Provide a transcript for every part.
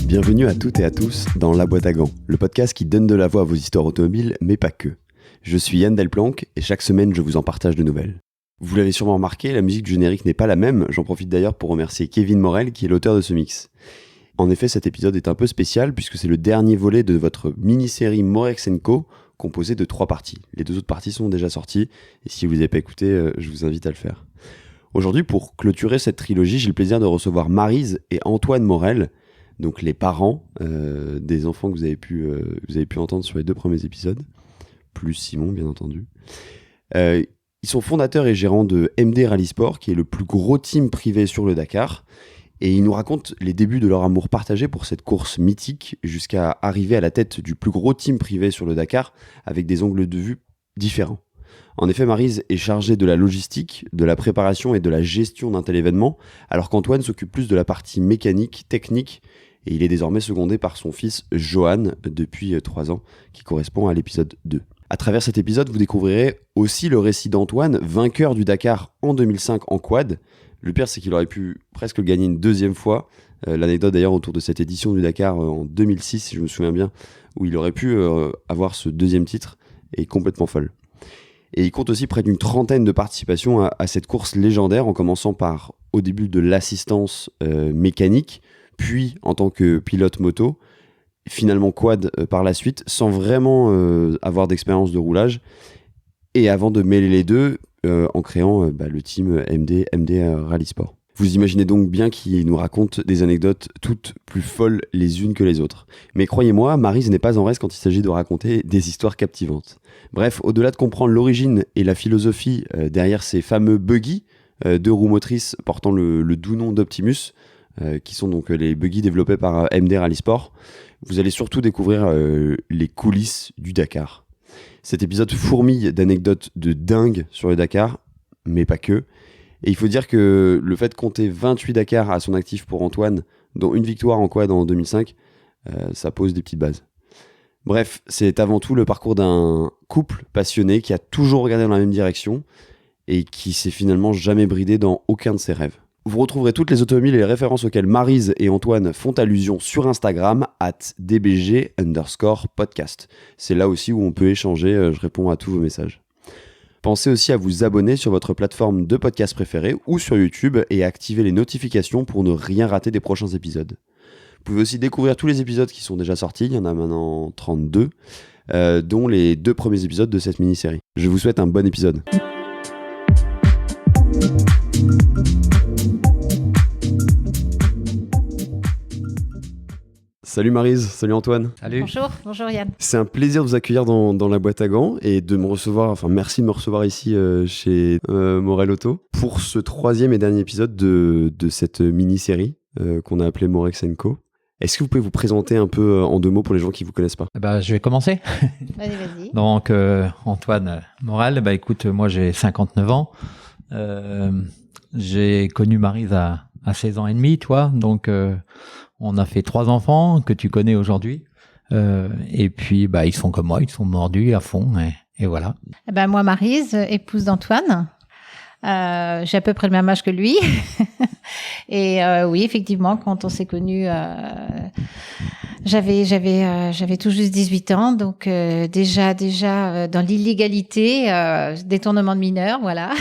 Bienvenue à toutes et à tous dans La Boîte à Gants, le podcast qui donne de la voix à vos histoires automobiles, mais pas que. Je suis Yann Delplanque et chaque semaine je vous en partage de nouvelles. Vous l'avez sûrement remarqué, la musique du générique n'est pas la même, j'en profite d'ailleurs pour remercier Kevin Morel qui est l'auteur de ce mix. En effet, cet épisode est un peu spécial puisque c'est le dernier volet de votre mini-série Morex & Co, composée de 3 parties. Les 2 autres parties sont déjà sorties et si vous ne les avez pas écoutées, je vous invite à le faire. Aujourd'hui, pour clôturer cette trilogie, j'ai le plaisir de recevoir Maryse et Antoine Morel, donc les parents des enfants que vous avez pu entendre sur les 2 premiers épisodes, plus Simon bien entendu. Ils sont fondateurs et gérants de MD Rally Sport, qui est le plus gros team privé sur le Dakar, et ils nous racontent les débuts de leur amour partagé pour cette course mythique, jusqu'à arriver à la tête du plus gros team privé sur le Dakar, avec des angles de vue différents. En effet, Maryse est chargée de la logistique, de la préparation et de la gestion d'un tel événement, alors qu'Antoine s'occupe plus de la partie mécanique, technique, et il est désormais secondé par son fils Johan depuis 3 ans, qui correspond à l'épisode 2. À travers cet épisode, vous découvrirez aussi le récit d'Antoine, vainqueur du Dakar en 2005 en quad. Le pire, c'est qu'il aurait pu presque gagner une 2e fois. L'anecdote d'ailleurs autour de cette édition du Dakar en 2006, si je me souviens bien, où il aurait pu avoir ce 2e titre, est complètement folle. Et il compte aussi près d'une 30aine de participations à cette course légendaire, en commençant par, au début, de l'assistance mécanique, puis en tant que pilote moto, finalement quad par la suite, sans vraiment avoir d'expérience de roulage, et avant de mêler les deux en créant le team MD Rally Sport. Vous imaginez donc bien qu'il nous raconte des anecdotes toutes plus folles les unes que les autres. Mais croyez-moi, Maryse n'est pas en reste quand il s'agit de raconter des histoires captivantes. Bref, au-delà de comprendre l'origine et la philosophie derrière ces fameux buggy, 2 roues motrices portant le doux nom d'Optimus, qui sont donc les buggy développés par MD Rally Sport, vous allez surtout découvrir les coulisses du Dakar. Cet épisode fourmille d'anecdotes de dingue sur le Dakar, mais pas que. Et il faut dire que le fait de compter 28 Dakar à son actif pour Antoine, dont une victoire en quad en 2005, ça pose des petites bases. Bref, c'est avant tout le parcours d'un couple passionné qui a toujours regardé dans la même direction et qui s'est finalement jamais bridé dans aucun de ses rêves. Vous retrouverez toutes les automobiles et les références auxquelles Maryse et Antoine font allusion sur Instagram @dbg_podcast. C'est là aussi où on peut échanger, je réponds à tous vos messages. Pensez aussi à vous abonner sur votre plateforme de podcast préférée ou sur YouTube et à activer les notifications pour ne rien rater des prochains épisodes. Vous pouvez aussi découvrir tous les épisodes qui sont déjà sortis, il y en a maintenant 32, dont les 2 premiers épisodes de cette mini-série. Je vous souhaite un bon épisode. Salut Maryse, salut Antoine. Salut. Bonjour Yann. C'est un plaisir de vous accueillir dans la boîte à gants et de me recevoir, merci de me recevoir ici chez Morel Auto pour ce 3e et dernier épisode de cette mini-série qu'on a appelée Morex & Co. Est-ce que vous pouvez vous présenter un peu en 2 mots pour les gens qui ne vous connaissent pas ? Je vais commencer. Vas-y. Donc Antoine Morel, écoute, moi j'ai 59 ans. J'ai connu Maryse à 16 ans et demi, toi, donc on a fait 3 enfants que tu connais aujourd'hui. Et puis, ils sont comme moi, ils sont mordus à fond. Et voilà. Moi, Maryse, épouse d'Antoine. J'ai à peu près le même âge que lui. Et oui, effectivement, quand on s'est connus, j'avais tout juste 18 ans. Donc, déjà dans l'illégalité, détournement de mineurs, voilà.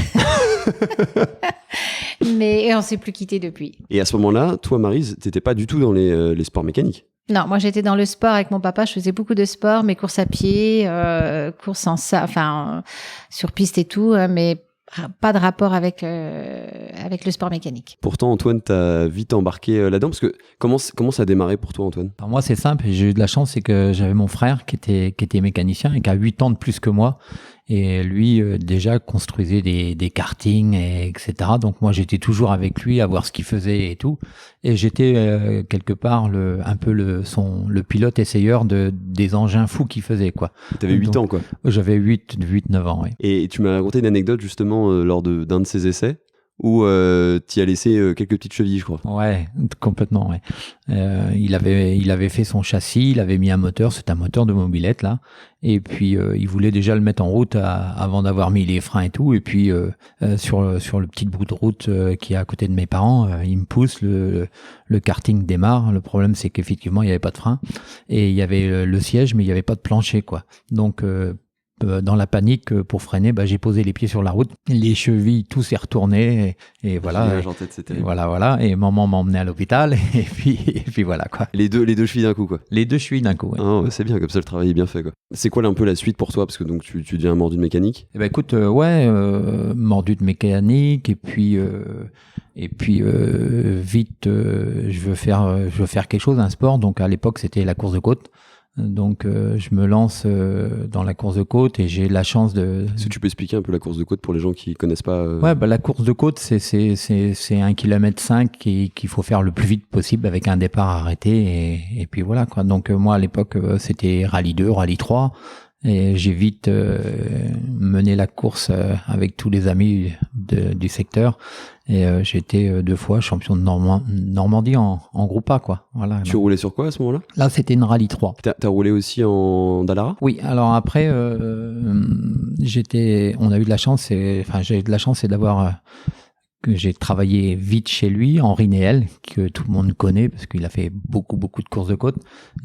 Mais on s'est plus quittés depuis. Et à ce moment-là, toi, Maryse, t'étais pas du tout dans les sports mécaniques. Non, moi j'étais dans le sport avec mon papa. Je faisais beaucoup de sport, mes courses à pied, courses sur piste et tout, mais pas de rapport avec le sport mécanique. Pourtant, Antoine, t'as vite embarqué là-dedans, parce que comment ça a démarré pour toi, Antoine ? Alors moi, c'est simple. J'ai eu de la chance, c'est que j'avais mon frère qui était mécanicien et qui a 8 ans de plus que moi. Et lui, déjà, construisait des kartings, etc. Donc moi, j'étais toujours avec lui à voir ce qu'il faisait et tout. Et j'étais quelque part un peu le pilote essayeur des engins fous qu'il faisait, quoi. T'avais 8 ans, quoi. J'avais 9 ans, oui. Et tu m'as raconté une anecdote, justement, lors d'un de ces essais, où tu as laissé quelques petites chevilles, je crois. Ouais, complètement, ouais. Il avait fait son châssis, il avait mis un moteur, c'est un moteur de mobilette, là. Et puis, il voulait déjà le mettre en route avant d'avoir mis les freins et tout. Et puis, sur le petit bout de route qui est à côté de mes parents, il me pousse, le karting démarre. Le problème, c'est qu'effectivement, il n'y avait pas de frein. Et il y avait le siège, mais il n'y avait pas de plancher, quoi. Donc, dans la panique, pour freiner, j'ai posé les pieds sur la route, les chevilles, tout s'est retourné et voilà. Voilà. Et maman m'a emmené à l'hôpital et puis voilà, quoi. Les deux chevilles d'un coup, quoi. Les deux chevilles d'un coup. Ouais. Ah, c'est bien, comme ça le travail est bien fait, quoi. C'est quoi un peu la suite pour toi, parce que donc tu deviens mordu de mécanique. Eh ben écoute, mordu de mécanique et puis vite, je veux faire quelque chose, un sport. Donc à l'époque c'était la course de côte. Donc je me lance dans la course de côte et j'ai la chance de... Est-ce que tu peux expliquer un peu la course de côte pour les gens qui connaissent pas Ouais, la course de côte c'est 1,5 km qu'il faut faire le plus vite possible avec un départ arrêté et puis voilà, quoi. Donc moi à l'époque c'était rallye 2, rallye 3 et j'ai vite mené la course avec tous les amis du secteur. Et j'ai été 2 fois champion de Normandie en groupe A, quoi. Voilà. Tu roulais sur quoi à ce moment-là ? Là, c'était une rallye 3. T'as roulé aussi en Dallara ? Oui, alors après, on a eu de la chance, j'ai eu de la chance, c'est d'avoir que j'ai travaillé vite chez lui, Henri Néel, que tout le monde connaît parce qu'il a fait beaucoup de courses de côte.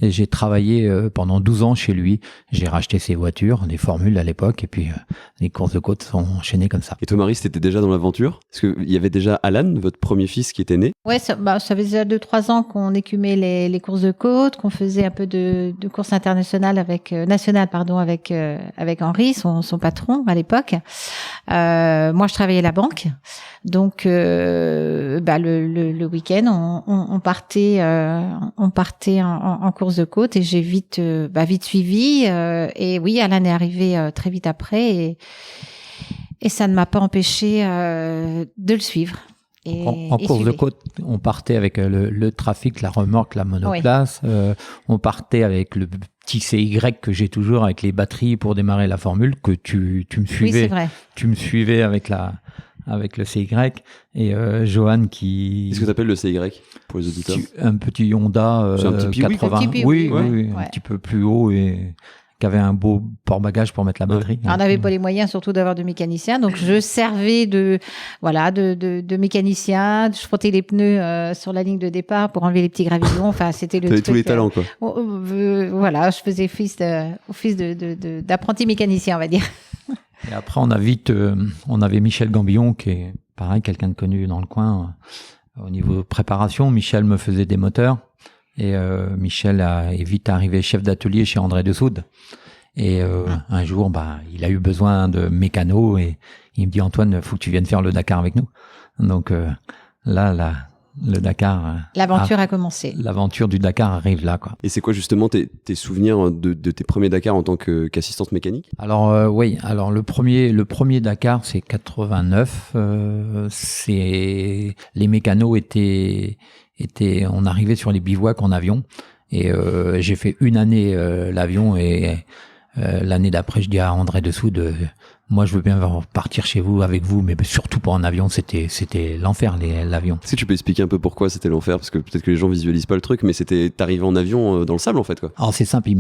Et j'ai travaillé pendant 12 ans chez lui. J'ai racheté ses voitures, des formules à l'époque, et puis les courses de côte sont enchaînées comme ça. Et toi, Marie, t'étais déjà dans l'aventure ? Parce qu'il y avait déjà Alan, votre premier fils, qui était né. Ouais, ça faisait déjà 2-3 ans qu'on écumait les courses de côte, qu'on faisait un peu de courses internationales avec Henri, son patron à l'époque. Moi, je travaillais à la banque. Donc le week-end on partait en course de côte et j'ai vite suivi et oui, Alain est arrivé très vite après et ça ne m'a pas empêché de le suivre. En course de côte, on partait avec le trafic, la remorque, la monoplace. Oui. On partait avec le petit CY que j'ai toujours avec les batteries pour démarrer la formule, que tu me suivais. Oui, c'est vrai. Tu me suivais avec le CY et Johan qui... Qu'est-ce que t'appelles le CY pour les auditeurs ? Un petit Honda c'est un petit 80. Oui, un petit peu plus haut et qui avait un beau port-bagages pour mettre la batterie. Alors, on n'avait pas les moyens surtout d'avoir de mécanicien, donc je servais de mécanicien, je frottais les pneus sur la ligne de départ pour enlever les petits gravillons. Enfin, c'était le truc. Tous les talents, quoi. Voilà, je faisais office d'apprenti mécanicien, on va dire. Et après, on avait Michel Gambillon, qui est pareil, quelqu'un de connu dans le coin. Au niveau préparation, Michel me faisait des moteurs. Et Michel est vite arrivé chef d'atelier chez André Dessoude. Et un jour, il a eu besoin de mécano et il me dit, Antoine, faut que tu viennes faire le Dakar avec nous. Donc là, le Dakar... L'aventure a commencé. L'aventure du Dakar arrive là, quoi. Et c'est quoi justement tes souvenirs de tes premiers Dakar en tant qu'assistante mécanique ? Alors oui, alors le premier Dakar, c'est 89. Les mécanos on arrivait sur les bivouacs en avion et j'ai fait une année l'avion et l'année d'après je dis à André Dessoude moi je veux bien partir chez vous avec vous mais surtout pas en avion, c'était l'enfer l'avion. Est-ce que tu peux expliquer un peu pourquoi c'était l'enfer, parce que peut-être que les gens visualisent pas le truc, mais t'arrivais en avion dans le sable en fait, quoi. Alors c'est simple,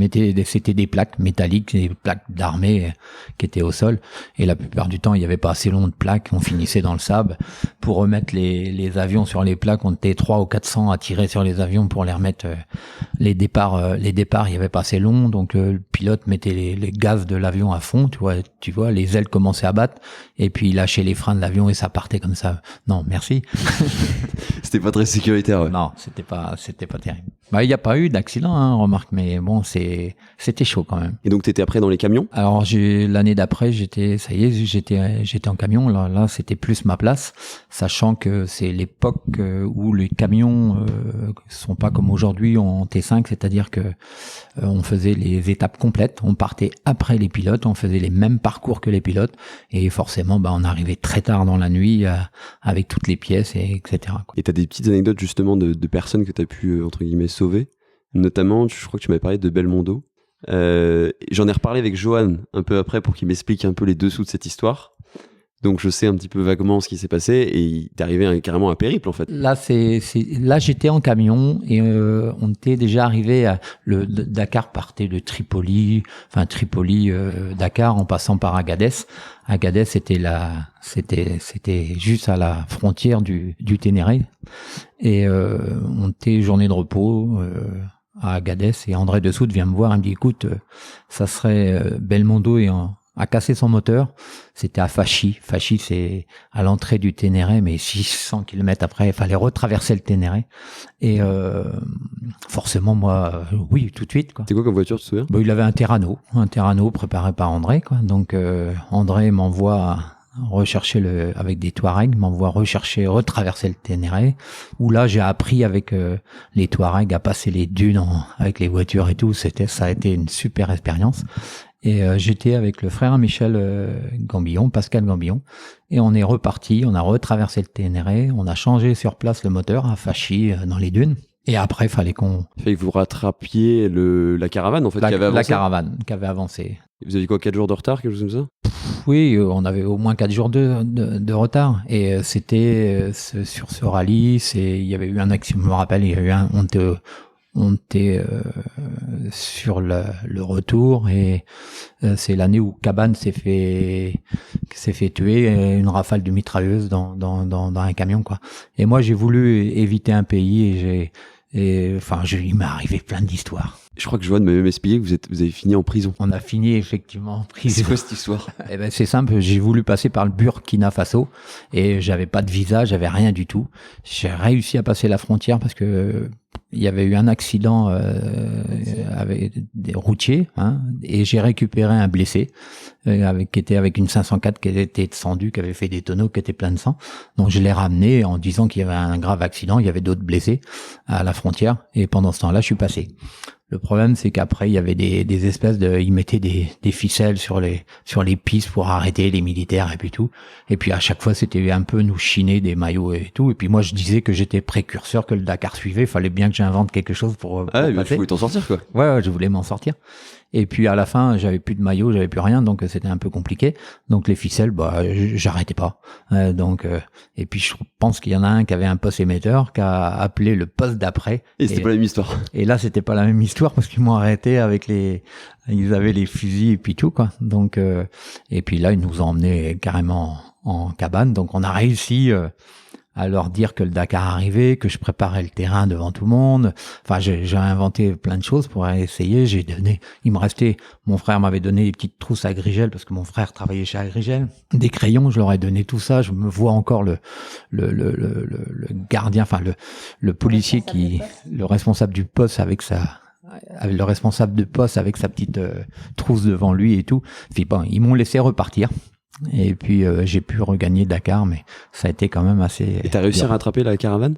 c'était des plaques métalliques, des plaques d'armée qui étaient au sol et la plupart du temps il y avait pas assez long de plaques, on finissait dans le sable. Pour remettre les avions sur les plaques, on était 300 ou 400 à tirer sur les avions pour les remettre. Les départs il y avait pas assez long, donc le pilote mettait les gaz de l'avion à fond, tu vois les ailes commençaient à battre et puis il lâchait les freins de l'avion et ça partait comme ça. Non, merci. C'était pas très sécuritaire, ouais. Non, c'était pas terrible. Bah, il n'y a pas eu d'accident, hein, remarque, mais bon, c'était chaud quand même. Et donc, t'étais après dans les camions? Alors, l'année d'après, j'étais en camion. Là, c'était plus ma place, sachant que c'est l'époque où les camions sont pas comme aujourd'hui en T5, c'est-à-dire que on faisait les étapes complètes, on partait après les pilotes, on faisait les mêmes parcours que les pilotes, et forcément, bah, on arrivait très tard dans la nuit avec toutes les pièces, etc. quoi. Et t'as des petites anecdotes justement de personnes que t'as pu, entre guillemets, sauver? Notamment, je crois que tu m'avais parlé de Belmondo. J'en ai reparlé avec Johan un peu après pour qu'il m'explique un peu les dessous de cette histoire. Donc je sais un petit peu vaguement ce qui s'est passé et il t'est arrivé carrément un périple en fait. Là, là j'étais en camion et on était déjà arrivé le Dakar partait de Tripoli, Dakar en passant par Agadez. Agadez c'était juste à la frontière du Ténéré et on était journée de repos à Agadez et André Dessoude vient me voir et me dit écoute, ça serait Belmondo a cassé son moteur. C'était à Fachi. Fachi, c'est à l'entrée du Ténéré, mais 600 km après, il fallait retraverser le Ténéré. Et forcément, moi, oui, tout de suite. Quoi. C'est quoi comme voiture, tu te souviens? Il avait un Terrano préparé par André. Quoi. Donc, André m'envoie rechercher avec des Touaregs, retraverser le Ténéré, où là j'ai appris avec les Touaregs à passer les dunes avec les voitures et tout. Ça a été une super expérience. Et j'étais avec le frère Michel Gambillon, Pascal Gambillon, et on est reparti, on a retraversé le Ténéré, on a changé sur place le moteur à Fachi dans les dunes. Et après, il fallait que vous rattrapiez la caravane en fait qui avait avancé. La caravane qui avait avancé. Vous aviez quoi, 4 jours de retard, quelque chose comme ça? Oui, on avait au moins 4 jours de retard. Et c'était sur ce rallye, il y avait eu un accident, je me rappelle, il y a eu on était sur le retour et c'est l'année où Cabane s'est fait tuer, une rafale de mitrailleuse dans un camion quoi. Et moi j'ai voulu éviter un pays il m'est arrivé plein d'histoires. Je crois que Joanne m'a même expliqué que vous avez fini en prison. On a fini effectivement en prison. C'est quoi cette histoire? Eh ben c'est simple, j'ai voulu passer par le Burkina Faso et j'avais pas de visa, j'avais rien du tout. J'ai réussi à passer la frontière parce que il y avait eu un accident avec des routiers et j'ai récupéré un blessé qui était avec une 504 qui était descendu, qui avait fait des tonneaux, qui était plein de sang. Donc je l'ai ramené en disant qu'il y avait un grave accident, il y avait d'autres blessés à la frontière et pendant ce temps-là, je suis passé. Le problème, c'est qu'après, il y avait des espèces ils mettaient des ficelles sur les pistes pour arrêter les militaires et puis tout. Et puis, à chaque fois, c'était un peu nous chiner des maillots et tout. Et puis, moi, je disais que j'étais précurseur, que le Dakar suivait. Il fallait bien que j'invente quelque chose pour mais passer. tu voulais t'en sortir, quoi. Ouais, je voulais m'en sortir. Et puis, à la fin, j'avais plus de maillot, j'avais plus rien. Donc, c'était un peu compliqué. Donc, les ficelles, j'arrêtais pas. Et puis, je pense qu'il y en a un qui avait un poste émetteur, qui a appelé le poste d'après. Et c'était pas la même histoire. Et là, c'était pas la même histoire parce qu'ils m'ont arrêté ils avaient les fusils et puis tout, quoi. Donc, et puis là, ils nous ont emmenés carrément en cabane. Donc, on a réussi à leur dire que le Dakar arrivait, que je préparais le terrain devant tout le monde. Enfin, j'ai inventé plein de choses pour essayer. Mon frère m'avait donné des petites trousses à Agrigel parce que mon frère travaillait chez Agrigel. Des crayons, je leur ai donné tout ça. Je me vois encore le gardien, enfin le policier le responsable du poste avec le responsable de poste avec sa petite trousse devant lui et tout. Puis bon, ils m'ont laissé repartir. Et puis j'ai pu regagner Dakar, mais ça a été quand même assez... Et t'as réussi à rattraper la caravane?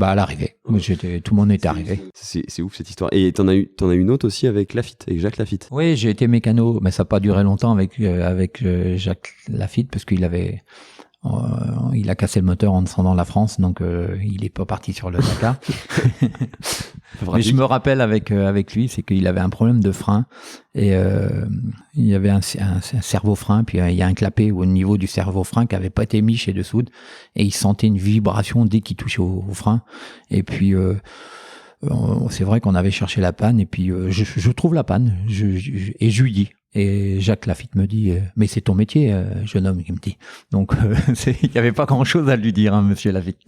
À l'arrivée. Tout le monde était arrivé. C'est ouf cette histoire. Et t'en as eu une autre aussi avec Lafitte, avec Jacques Lafitte. Oui, j'ai été mécano, mais ça n'a pas duré longtemps avec Jacques Lafitte, parce qu'il a cassé le moteur en descendant la France, donc il est pas parti sur le Dakar. Mais je me rappelle avec lui, c'est qu'il avait un problème de frein et il y avait un servo-frein, puis il y a un clapet au niveau du servo-frein qui avait pas été mis chez Dessoude et il sentait une vibration dès qu'il touchait au frein. Et puis c'est vrai qu'on avait cherché la panne et puis je trouve la panne et je lui dis. Et Jacques Lafitte me dit mais c'est ton métier, jeune homme, il me dit. Donc il y avait pas grand chose à lui dire, monsieur Lafitte.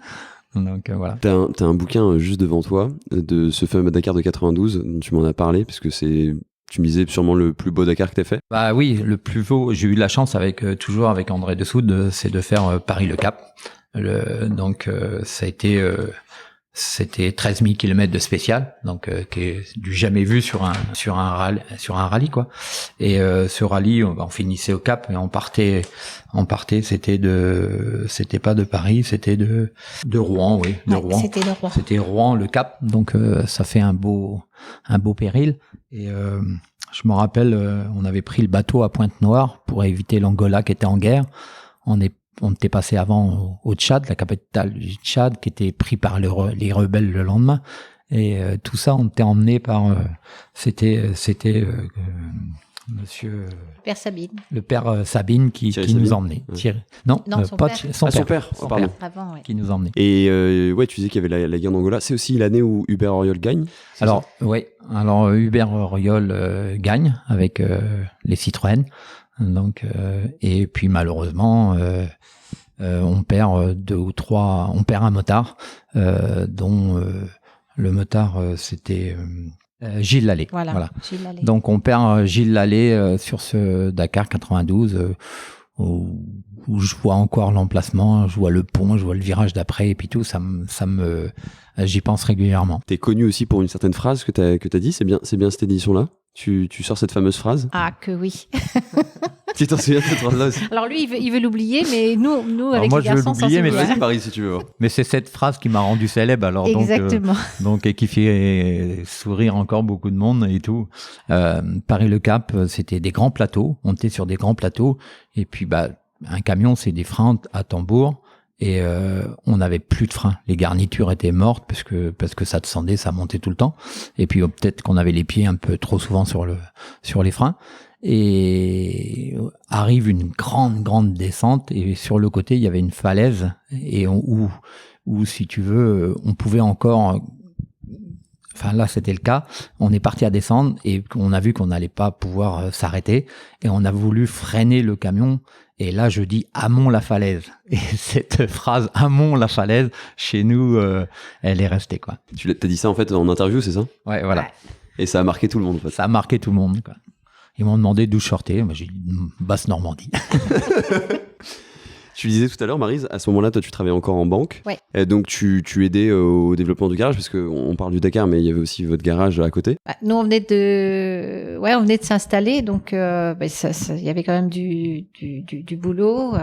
Donc voilà. T'as un bouquin juste devant toi de ce fameux Dakar de 92 dont tu m'en as parlé parce que tu me disais sûrement le plus beau Dakar que t'as fait. Bah oui, le plus beau. J'ai eu la chance toujours avec André Dessoude, c'est de faire Paris-Le Cap. Donc ça a été c'était 13 000 km de spécial, donc qui est du jamais vu sur un rallye quoi. Et ce rallye, on finissait au Cap et on partait. C'était pas de Paris, c'était de Rouen, oui, de Rouen. C'était de Rouen. C'était Rouen, le Cap. Donc ça fait un beau péril. Et je me rappelle, on avait pris le bateau à Pointe-Noire pour éviter l'Angola qui était en guerre. On était passé avant au Tchad, la capitale du Tchad, qui était pris par les rebelles le lendemain. Et tout ça, on était emmené par... c'était monsieur... Père Sabine. Le père Sabine qui nous emmenait. Ouais. Non, son pas père. son père. Pardon. Avant, ouais. Qui nous emmenait. Et ouais, tu disais qu'il y avait la guerre d'Angola. C'est aussi l'année où Hubert Auriol gagne. Alors Hubert Auriol gagne avec les Citroën. Donc et puis malheureusement on perd on perd un motard dont le motard c'était Gilles Lallet. Voilà. Gilles Lallet. Donc on perd Gilles Lallet sur ce Dakar 92 où je vois encore l'emplacement, je vois le pont, je vois le virage d'après et puis tout, j'y pense régulièrement. T'es connu aussi pour une certaine phrase que t'as dit, c'est bien cette édition-là. Tu sors cette fameuse phrase. Ah, que oui. Tu t'en souviens de cette phrase-là aussi? Alors lui, il veut l'oublier, mais nous avec moi, les garçons, je veux l'oublier, mais Vas-y, Marie, si tu veux. Mais c'est cette phrase qui m'a rendu célèbre, alors Exactement. donc et qui fait sourire encore beaucoup de monde et tout. Paris-Le Cap, c'était des grands plateaux. On était sur des grands plateaux, et puis un camion, c'est des freins à tambour. Et on n'avait plus de freins. Les garnitures étaient mortes parce que ça descendait, ça montait tout le temps. Et puis peut-être qu'on avait les pieds un peu trop souvent sur les freins. Et arrive une grande descente et sur le côté il y avait une falaise et où si tu veux on pouvait encore. Enfin là c'était le cas. On est parti à descendre et on a vu qu'on n'allait pas pouvoir s'arrêter et on a voulu freiner le camion. Et là, je dis « Amont la falaise ». Et cette phrase « Amont la falaise », chez nous, elle est restée, quoi. T'as dit ça, en fait, en interview, c'est ça? Ouais, voilà. Ouais. Et ça a marqué tout le monde, en fait. Ça a marqué tout le monde, quoi. Ils m'ont demandé d'où je sortais. Moi, j'ai dit « Basse-Normandie ». Tu disais tout à l'heure, Maryse, à ce moment-là, toi, tu travaillais encore en banque. Ouais. Et donc, tu aidais au développement du garage, parce qu'on parle du Dakar, mais il y avait aussi votre garage à côté. Nous, on venait de s'installer, donc il y avait quand même du boulot.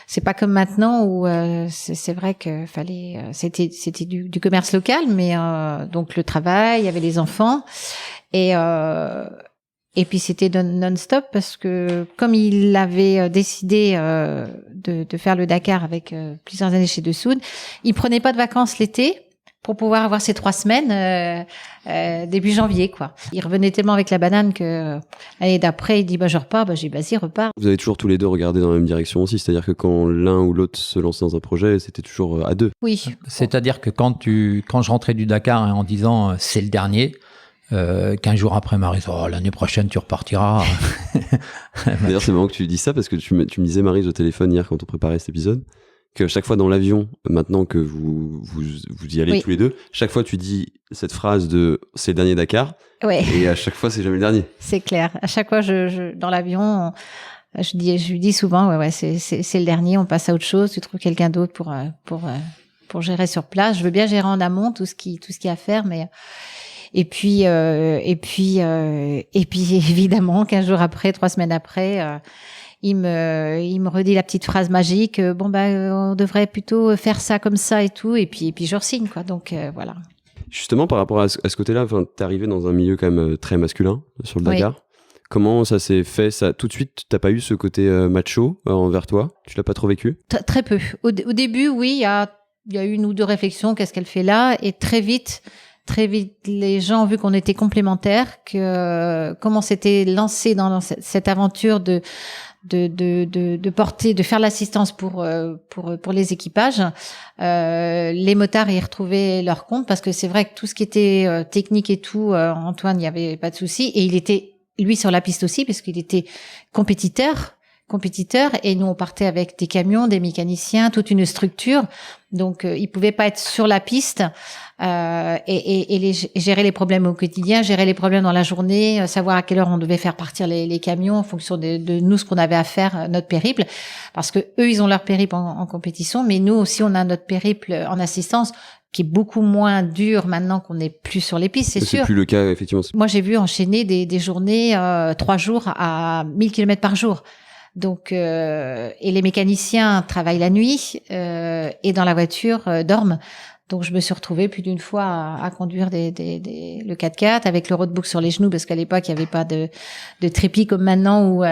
C'est pas comme maintenant où c'est vrai que c'était du commerce local, mais donc le travail, il y avait les enfants et puis c'était non-stop parce que comme il avait décidé de faire le Dakar avec plusieurs années chez Dessoud, il prenait pas de vacances l'été pour pouvoir avoir ces 3 semaines début janvier, quoi. Il revenait tellement avec la banane que l'année d'après, il dit je repars. J'ai dit vas-y, repars. Vous avez toujours tous les deux regardé dans la même direction aussi, c'est-à-dire que quand l'un ou l'autre se lançait dans un projet, c'était toujours à deux. Oui. C'est-à-dire que quand je rentrais du Dakar en disant c'est le dernier, 15 jours après, Marie, l'année prochaine, tu repartiras. D'ailleurs, c'est marrant que tu dis ça parce que tu me disais, Marie, au téléphone hier quand on préparait cet épisode, que chaque fois dans l'avion, maintenant que vous y allez tous les deux, chaque fois tu dis cette phrase de c'est le dernier Dakar. Ouais. Et à chaque fois, c'est jamais le dernier. C'est clair. À chaque fois, dans l'avion, je lui dis souvent, c'est le dernier, on passe à autre chose, tu trouves quelqu'un d'autre pour gérer sur place. Je veux bien gérer en amont tout ce qui y a à faire, mais et puis évidemment 15 jours après, 3 semaines après, il me redit la petite phrase magique, on devrait plutôt faire ça comme ça et tout, et puis je re-signe, quoi. Donc voilà. Justement, par rapport à ce côté-là, t'es arrivé dans un milieu quand même très masculin sur le Dakar. Oui. Comment ça s'est fait, ça tout de suite? T'as pas eu ce côté macho envers toi? Tu l'as pas trop vécu? Très peu. Au début, oui, il y a eu 1 ou 2 réflexions. Qu'est-ce qu'elle fait là? Et très vite, les gens ont vu qu'on était complémentaires, que comment on s'était lancé dans cette aventure de porter, de faire l'assistance pour les équipages. Les motards y retrouvaient leur compte parce que c'est vrai que tout ce qui était technique et tout, Antoine, il n'y avait pas de souci, et il était lui sur la piste aussi parce qu'il était compétiteur compétiteurs et nous on partait avec des camions, des mécaniciens, toute une structure. Donc ils pouvaient pas être sur la piste et gérer les problèmes au quotidien, gérer les problèmes dans la journée, savoir à quelle heure on devait faire partir les camions en fonction de nous ce qu'on avait à faire, notre périple. Parce que eux ils ont leur périple en compétition, mais nous aussi on a notre périple en assistance qui est beaucoup moins dur maintenant qu'on n'est plus sur les pistes, c'est sûr. C'est plus le cas, effectivement. Moi, j'ai vu enchaîner des journées 3 jours à 1000 km par jour. Donc, et les mécaniciens travaillent la nuit et dans la voiture dorment. Donc, je me suis retrouvée plus d'une fois à conduire le 4x4 avec le roadbook sur les genoux parce qu'à l'époque, il n'y avait pas de trépied comme maintenant où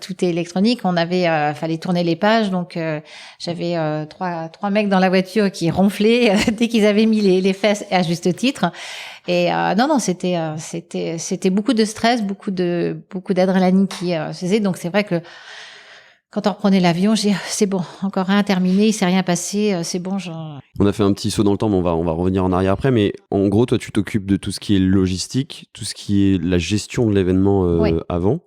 tout est électronique. On avait, fallait tourner les pages. Donc, j'avais trois mecs dans la voiture qui ronflaient dès qu'ils avaient mis les fesses à juste titre. Et non, c'était beaucoup de stress, beaucoup d'adrénaline qui se faisait. Donc, c'est vrai que quand on reprenait l'avion, je dis c'est bon, encore rien terminé, il s'est rien passé, c'est bon. On a fait un petit saut dans le temps, mais on va revenir en arrière après. Mais en gros, toi, tu t'occupes de tout ce qui est logistique, tout ce qui est la gestion de l'événement Oui. avant.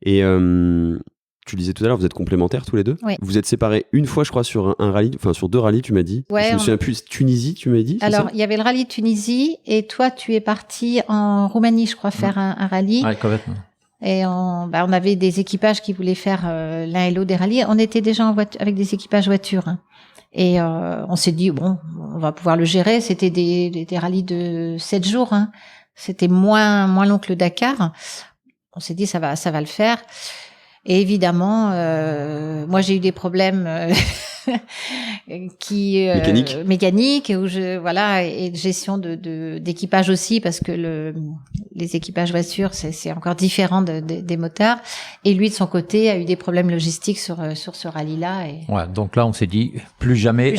Et tu le disais tout à l'heure, vous êtes complémentaires tous les deux. Oui. Vous êtes séparés une fois, je crois, sur un rallye, enfin sur 2 rallyes, tu m'as dit. Ouais, je me souviens plus. Tunisie, tu m'as dit. Alors, il y avait le rallye de Tunisie et toi, tu es parti en Roumanie, je crois, faire un rallye. Ouais, complètement. Et on avait des équipages qui voulaient faire l'un et l'autre des rallyes. On était déjà en voiture, avec des équipages voitures. Hein. Et on s'est dit, bon, on va pouvoir le gérer. C'était des rallyes de 7 jours. Hein. C'était moins long que le Dakar. On s'est dit, ça va le faire. Et évidemment, moi, j'ai eu des problèmes mécanique où et de gestion d'équipage aussi parce que les équipages voitures c'est encore différent des moteurs et lui de son côté a eu des problèmes logistiques sur ce rallye là ouais, donc là on s'est dit plus jamais.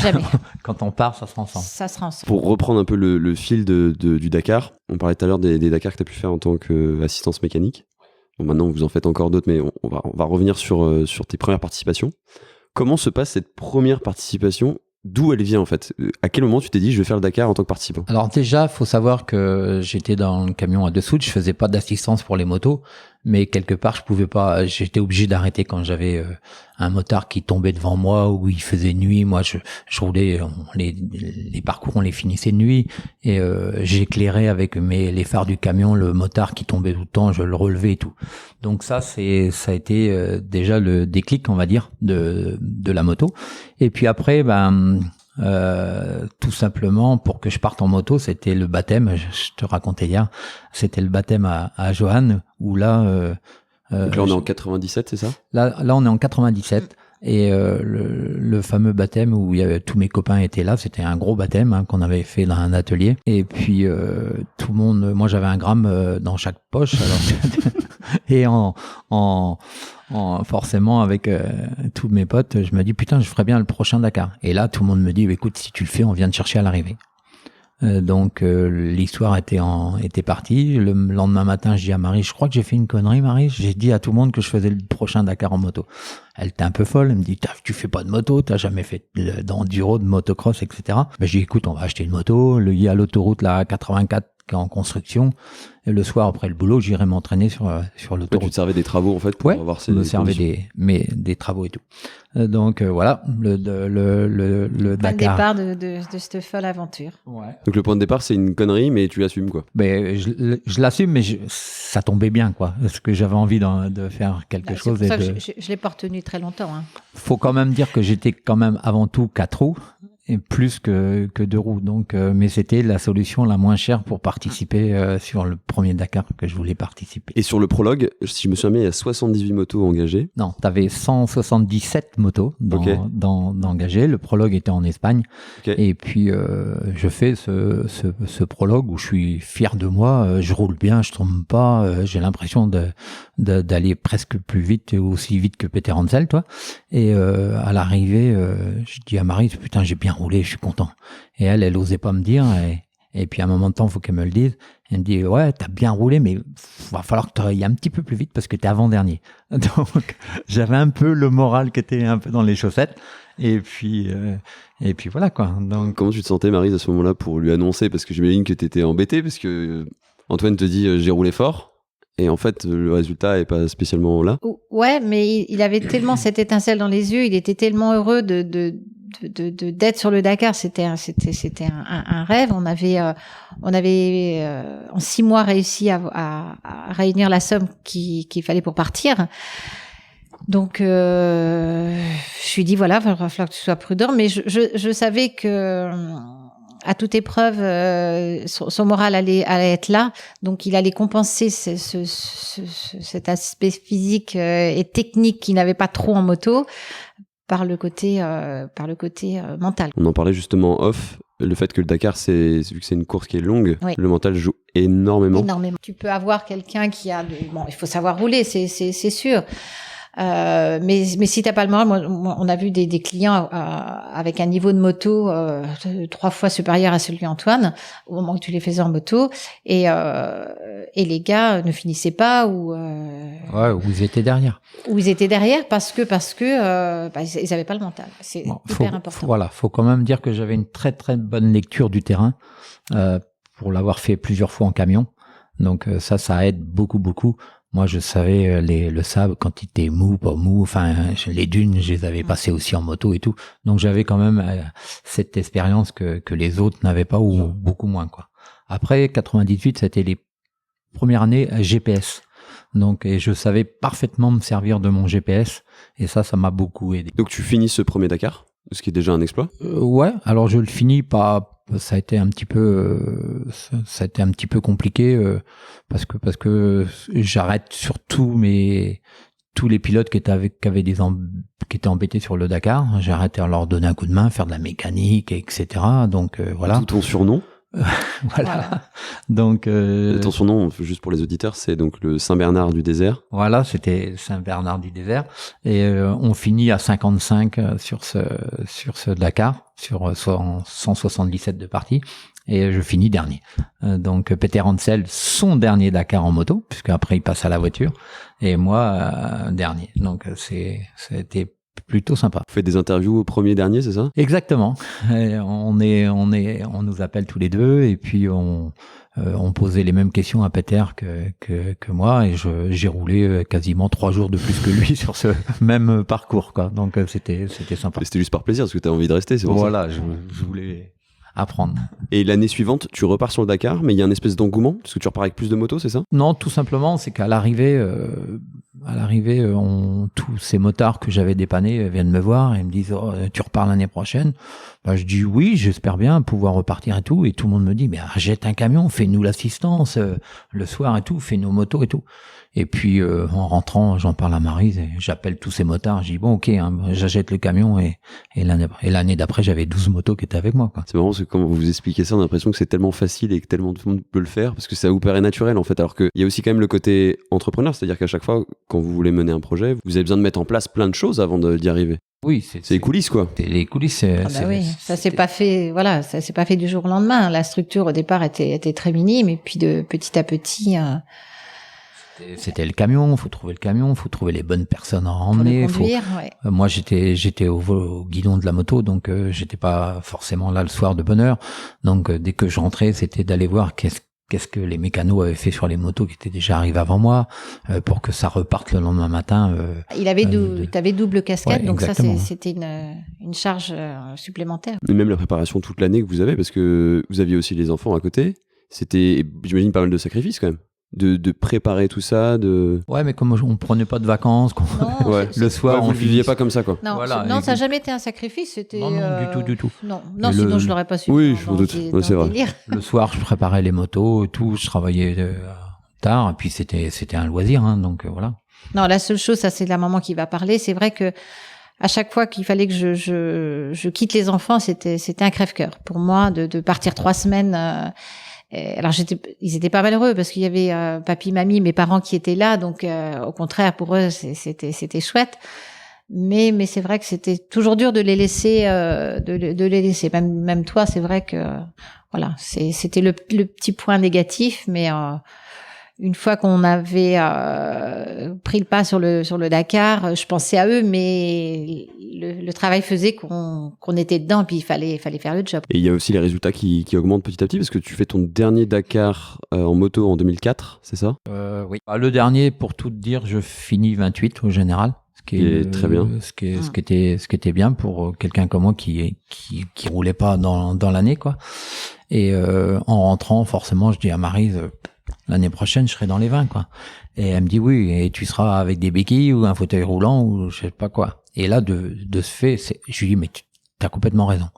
Quand on part ça se rend ensemble. Pour reprendre un peu le fil du Dakar, on parlait tout à l'heure des Dakar que tu as pu faire en tant qu'assistance mécanique. Bon, maintenant vous en faites encore d'autres, mais on va revenir sur tes premières participations. Comment se passe cette première participation? D'où elle vient en fait? À quel moment tu t'es dit je vais faire le Dakar en tant que participant? Alors déjà, faut savoir que j'étais dans le camion à dessous, je faisais pas d'assistance pour les motos, mais quelque part je pouvais pas, j'étais obligé d'arrêter quand j'avais un motard qui tombait devant moi ou il faisait nuit. Moi je roulais, les parcours on les finissait de nuit et j'éclairais avec les phares du camion le motard qui tombait tout le temps, je le relevais et tout. Donc ça a été déjà le déclic on va dire de la moto. Et puis après tout simplement pour que je parte en moto, c'était le baptême. Je te racontais hier, c'était le baptême à Johan où là. Donc là on est en 97, c'est ça? Là on est en 97 et le fameux baptême où tous mes copains étaient là, c'était un gros baptême qu'on avait fait dans un atelier. Et puis tout le monde, moi j'avais un gramme dans chaque poche. Alors et forcément avec tous mes potes, je me dis putain je ferais bien le prochain Dakar. Et là tout le monde me dit écoute si tu le fais on vient te chercher à l'arrivée. Donc l'histoire était partie. Le lendemain matin je dis à Marie je crois que j'ai fait une connerie Marie, j'ai dit à tout le monde que je faisais le prochain Dakar en moto. Elle était un peu folle, elle me dit tu fais pas de moto, t'as jamais fait d'enduro, de motocross etc. Ben je dis écoute on va acheter une moto, il y a l'autoroute là 84 qui est en construction. Et le soir après le boulot, j'irai m'entraîner sur l'autoroute. Ouais, tu te servais des travaux en fait pour avoir ces. Je me servais des travaux et tout. Donc voilà le Dakar. Le départ de cette folle aventure. Ouais. Donc le point de départ c'est une connerie mais tu l'assumes quoi. Ben je l'assume mais ça tombait bien quoi parce que j'avais envie de faire quelque chose. C'est pour ça que je l'ai pas retenu très longtemps. Hein. Faut quand même dire que j'étais quand même avant tout 4 roues. Et plus que 2 roues. Donc, mais c'était la solution la moins chère pour participer sur le premier Dakar que je voulais participer. Et sur le prologue, si je me souviens bien, il y a 78 motos engagées. Non, t'avais 177 motos d'engagées. Le prologue était en Espagne. Okay. Et puis, je fais ce prologue où je suis fier de moi. Je roule bien, je tombe pas. J'ai l'impression d'aller presque plus vite, aussi vite que Peter Hansel, toi. Et à l'arrivée, je dis à Marie, putain, j'ai bien roulé, je suis content. Et elle osait pas me dire. Et puis à un moment de temps, il faut qu'elle me le dise. Elle me dit, ouais, t'as bien roulé, mais va falloir que tu ailles un petit peu plus vite parce que t'es avant-dernier. Donc, j'avais un peu le moral qui était un peu dans les chaussettes. Et puis voilà, quoi. Donc, comment tu te sentais, Maryse, à ce moment-là pour lui annoncer? Parce que j'imagine que t'étais embêté parce que Antoine te dit, j'ai roulé fort. et en fait le résultat est pas spécialement là. Ouais, mais il avait tellement cette étincelle dans les yeux, il était tellement heureux d'être sur le Dakar. C'était un rêve. On avait en 6 mois réussi à réunir la somme qu'il fallait pour partir. Donc, je lui ai dit, voilà, il va falloir que tu sois prudent. Mais je savais que, à toute épreuve, son moral allait être là. Donc, il allait compenser cet aspect physique et technique qu'il n'avait pas trop en moto par le côté mental. On en parlait justement off. Le fait que le Dakar, vu que c'est une course qui est longue, oui. Le mental joue énormément. Énormément. Tu peux avoir quelqu'un qui a bon, il faut savoir rouler, c'est sûr. Mais si t'as pas le moral, on a vu des clients avec un niveau de moto 3 fois supérieur à celui d'Antoine au moment où tu les faisais en moto, et les gars ne finissaient pas ou ils étaient derrière. Ou ils étaient derrière parce que ils avaient pas le mental. C'est hyper important. Faut quand même dire que j'avais une très très bonne lecture du terrain pour l'avoir fait plusieurs fois en camion. Donc ça aide beaucoup. Moi, je savais le sable quand il était mou, pas mou. Enfin, les dunes, je les avais passées aussi en moto et tout. Donc, j'avais quand même cette expérience que les autres n'avaient pas ou beaucoup moins, quoi. Après, 98, c'était les premières années GPS. Donc, et je savais parfaitement me servir de mon GPS. Et ça m'a beaucoup aidé. Donc, tu finis ce premier Dakar, ce qui est déjà un exploit. Ouais. Alors, je le finis pas. Ça a été un petit peu compliqué parce que j'arrête sur tous les pilotes qui étaient embêtés sur le Dakar. J'arrête à leur donner un coup de main, faire de la mécanique, etc. Donc voilà. Tout ton surnom. Voilà. Donc ton surnom, juste pour les auditeurs, c'est donc le Saint-Bernard du désert. Voilà, c'était Saint-Bernard du désert, et on finit à 55 sur ce Dakar, sur 177 de parties, et je finis dernier. Donc Peter Hansel, son dernier Dakar en moto, puisque après il passe à la voiture, et moi dernier. Donc c'était plutôt sympa. Vous faites des interviews au premier dernier, c'est ça? Exactement. Et on nous appelle tous les deux, et puis on posait les mêmes questions à Peter que moi, et j'ai roulé quasiment 3 jours de plus que lui sur ce même parcours, quoi. Donc c'était sympa. Mais c'était juste par plaisir parce que t'as envie de rester, c'est pour ça. Voilà, je voulais apprendre. Et l'année suivante, tu repars sur le Dakar, mais il y a une espèce d'engouement parce que tu repars avec plus de motos, c'est ça? Non, tout simplement, c'est qu'à l'arrivée, tous ces motards que j'avais dépannés viennent me voir et me disent tu repars l'année prochaine. Bah, je dis oui, j'espère bien pouvoir repartir et tout. Et tout le monde me dit mais jette un camion, fais-nous l'assistance le soir et tout, fais nos motos et tout. Et puis en rentrant, j'en parle à Maryse et j'appelle tous ces motards. Je dis bon ok, j'achète le camion, et l'année d'après j'avais 12 motos qui étaient avec moi, quoi. C'est marrant parce que quand vous expliquez ça, on a l'impression que c'est tellement facile et que tellement de monde peut le faire parce que ça vous paraît naturel en fait. Alors qu'il y a aussi quand même le côté entrepreneur, c'est-à-dire qu'à chaque fois quand vous voulez mener un projet, vous avez besoin de mettre en place plein de choses avant d'y arriver. Oui, c'est les coulisses, quoi. Les coulisses, ça s'est pas fait. Voilà, ça s'est pas fait du jour au lendemain. La structure au départ était très minime, et puis de petit à petit. C'était le camion, faut trouver le camion, faut trouver les bonnes personnes à emmener. Moi, j'étais au guidon de la moto, donc j'étais pas forcément là le soir de bonne heure. Donc dès que je rentrais, c'était d'aller voir qu'est-ce que les mécanos avaient fait sur les motos qui étaient déjà arrivées avant moi, pour que ça reparte le lendemain matin. T'avais double casquette, ouais, donc exactement. Ça c'était une charge supplémentaire. Et même la préparation toute l'année que vous avez, parce que vous aviez aussi les enfants à côté, c'était, j'imagine, pas mal de sacrifices quand même. De préparer tout ça, Ouais, mais comme on prenait pas de vacances, ouais. Le soir, vous on ne viviez pas comme ça, quoi. Non, voilà, non, ça n'a jamais été un sacrifice. C'était non, du tout. Non, sinon je l'aurais pas su. Oui, je me doute. C'est vrai. Le soir, je préparais les motos et tout. Je travaillais tard, et puis c'était un loisir, donc voilà. Non, la seule chose, ça c'est la maman qui va parler. C'est vrai que à chaque fois qu'il fallait que je quitte les enfants, c'était un crève-cœur pour moi de partir 3 semaines. Alors ils étaient pas malheureux parce qu'il y avait papy, mamie, mes parents qui étaient là, donc au contraire pour eux c'était chouette. Mais c'est vrai que c'était toujours dur de les laisser, de les laisser. Même toi, c'est vrai que voilà, c'était le petit point négatif, mais une fois qu'on avait pris le pas sur le Dakar, je pensais à eux, mais le travail faisait qu'on était dedans, puis il fallait faire le job. Et il y a aussi les résultats qui augmentent petit à petit, parce que tu fais ton dernier Dakar en moto en 2004, c'est ça ? Oui. Le dernier, pour tout te dire, je finis 28 au général. Ce qui est très bien. Ce qui était bien pour quelqu'un comme moi qui roulait pas dans l'année, quoi. Et en rentrant, forcément, je dis à Maryse, l'année prochaine, je serai dans les 20, quoi. Et elle me dit oui, et tu seras avec des béquilles ou un fauteuil roulant ou je sais pas quoi. Et là, de ce fait, je lui dis mais t'as complètement raison.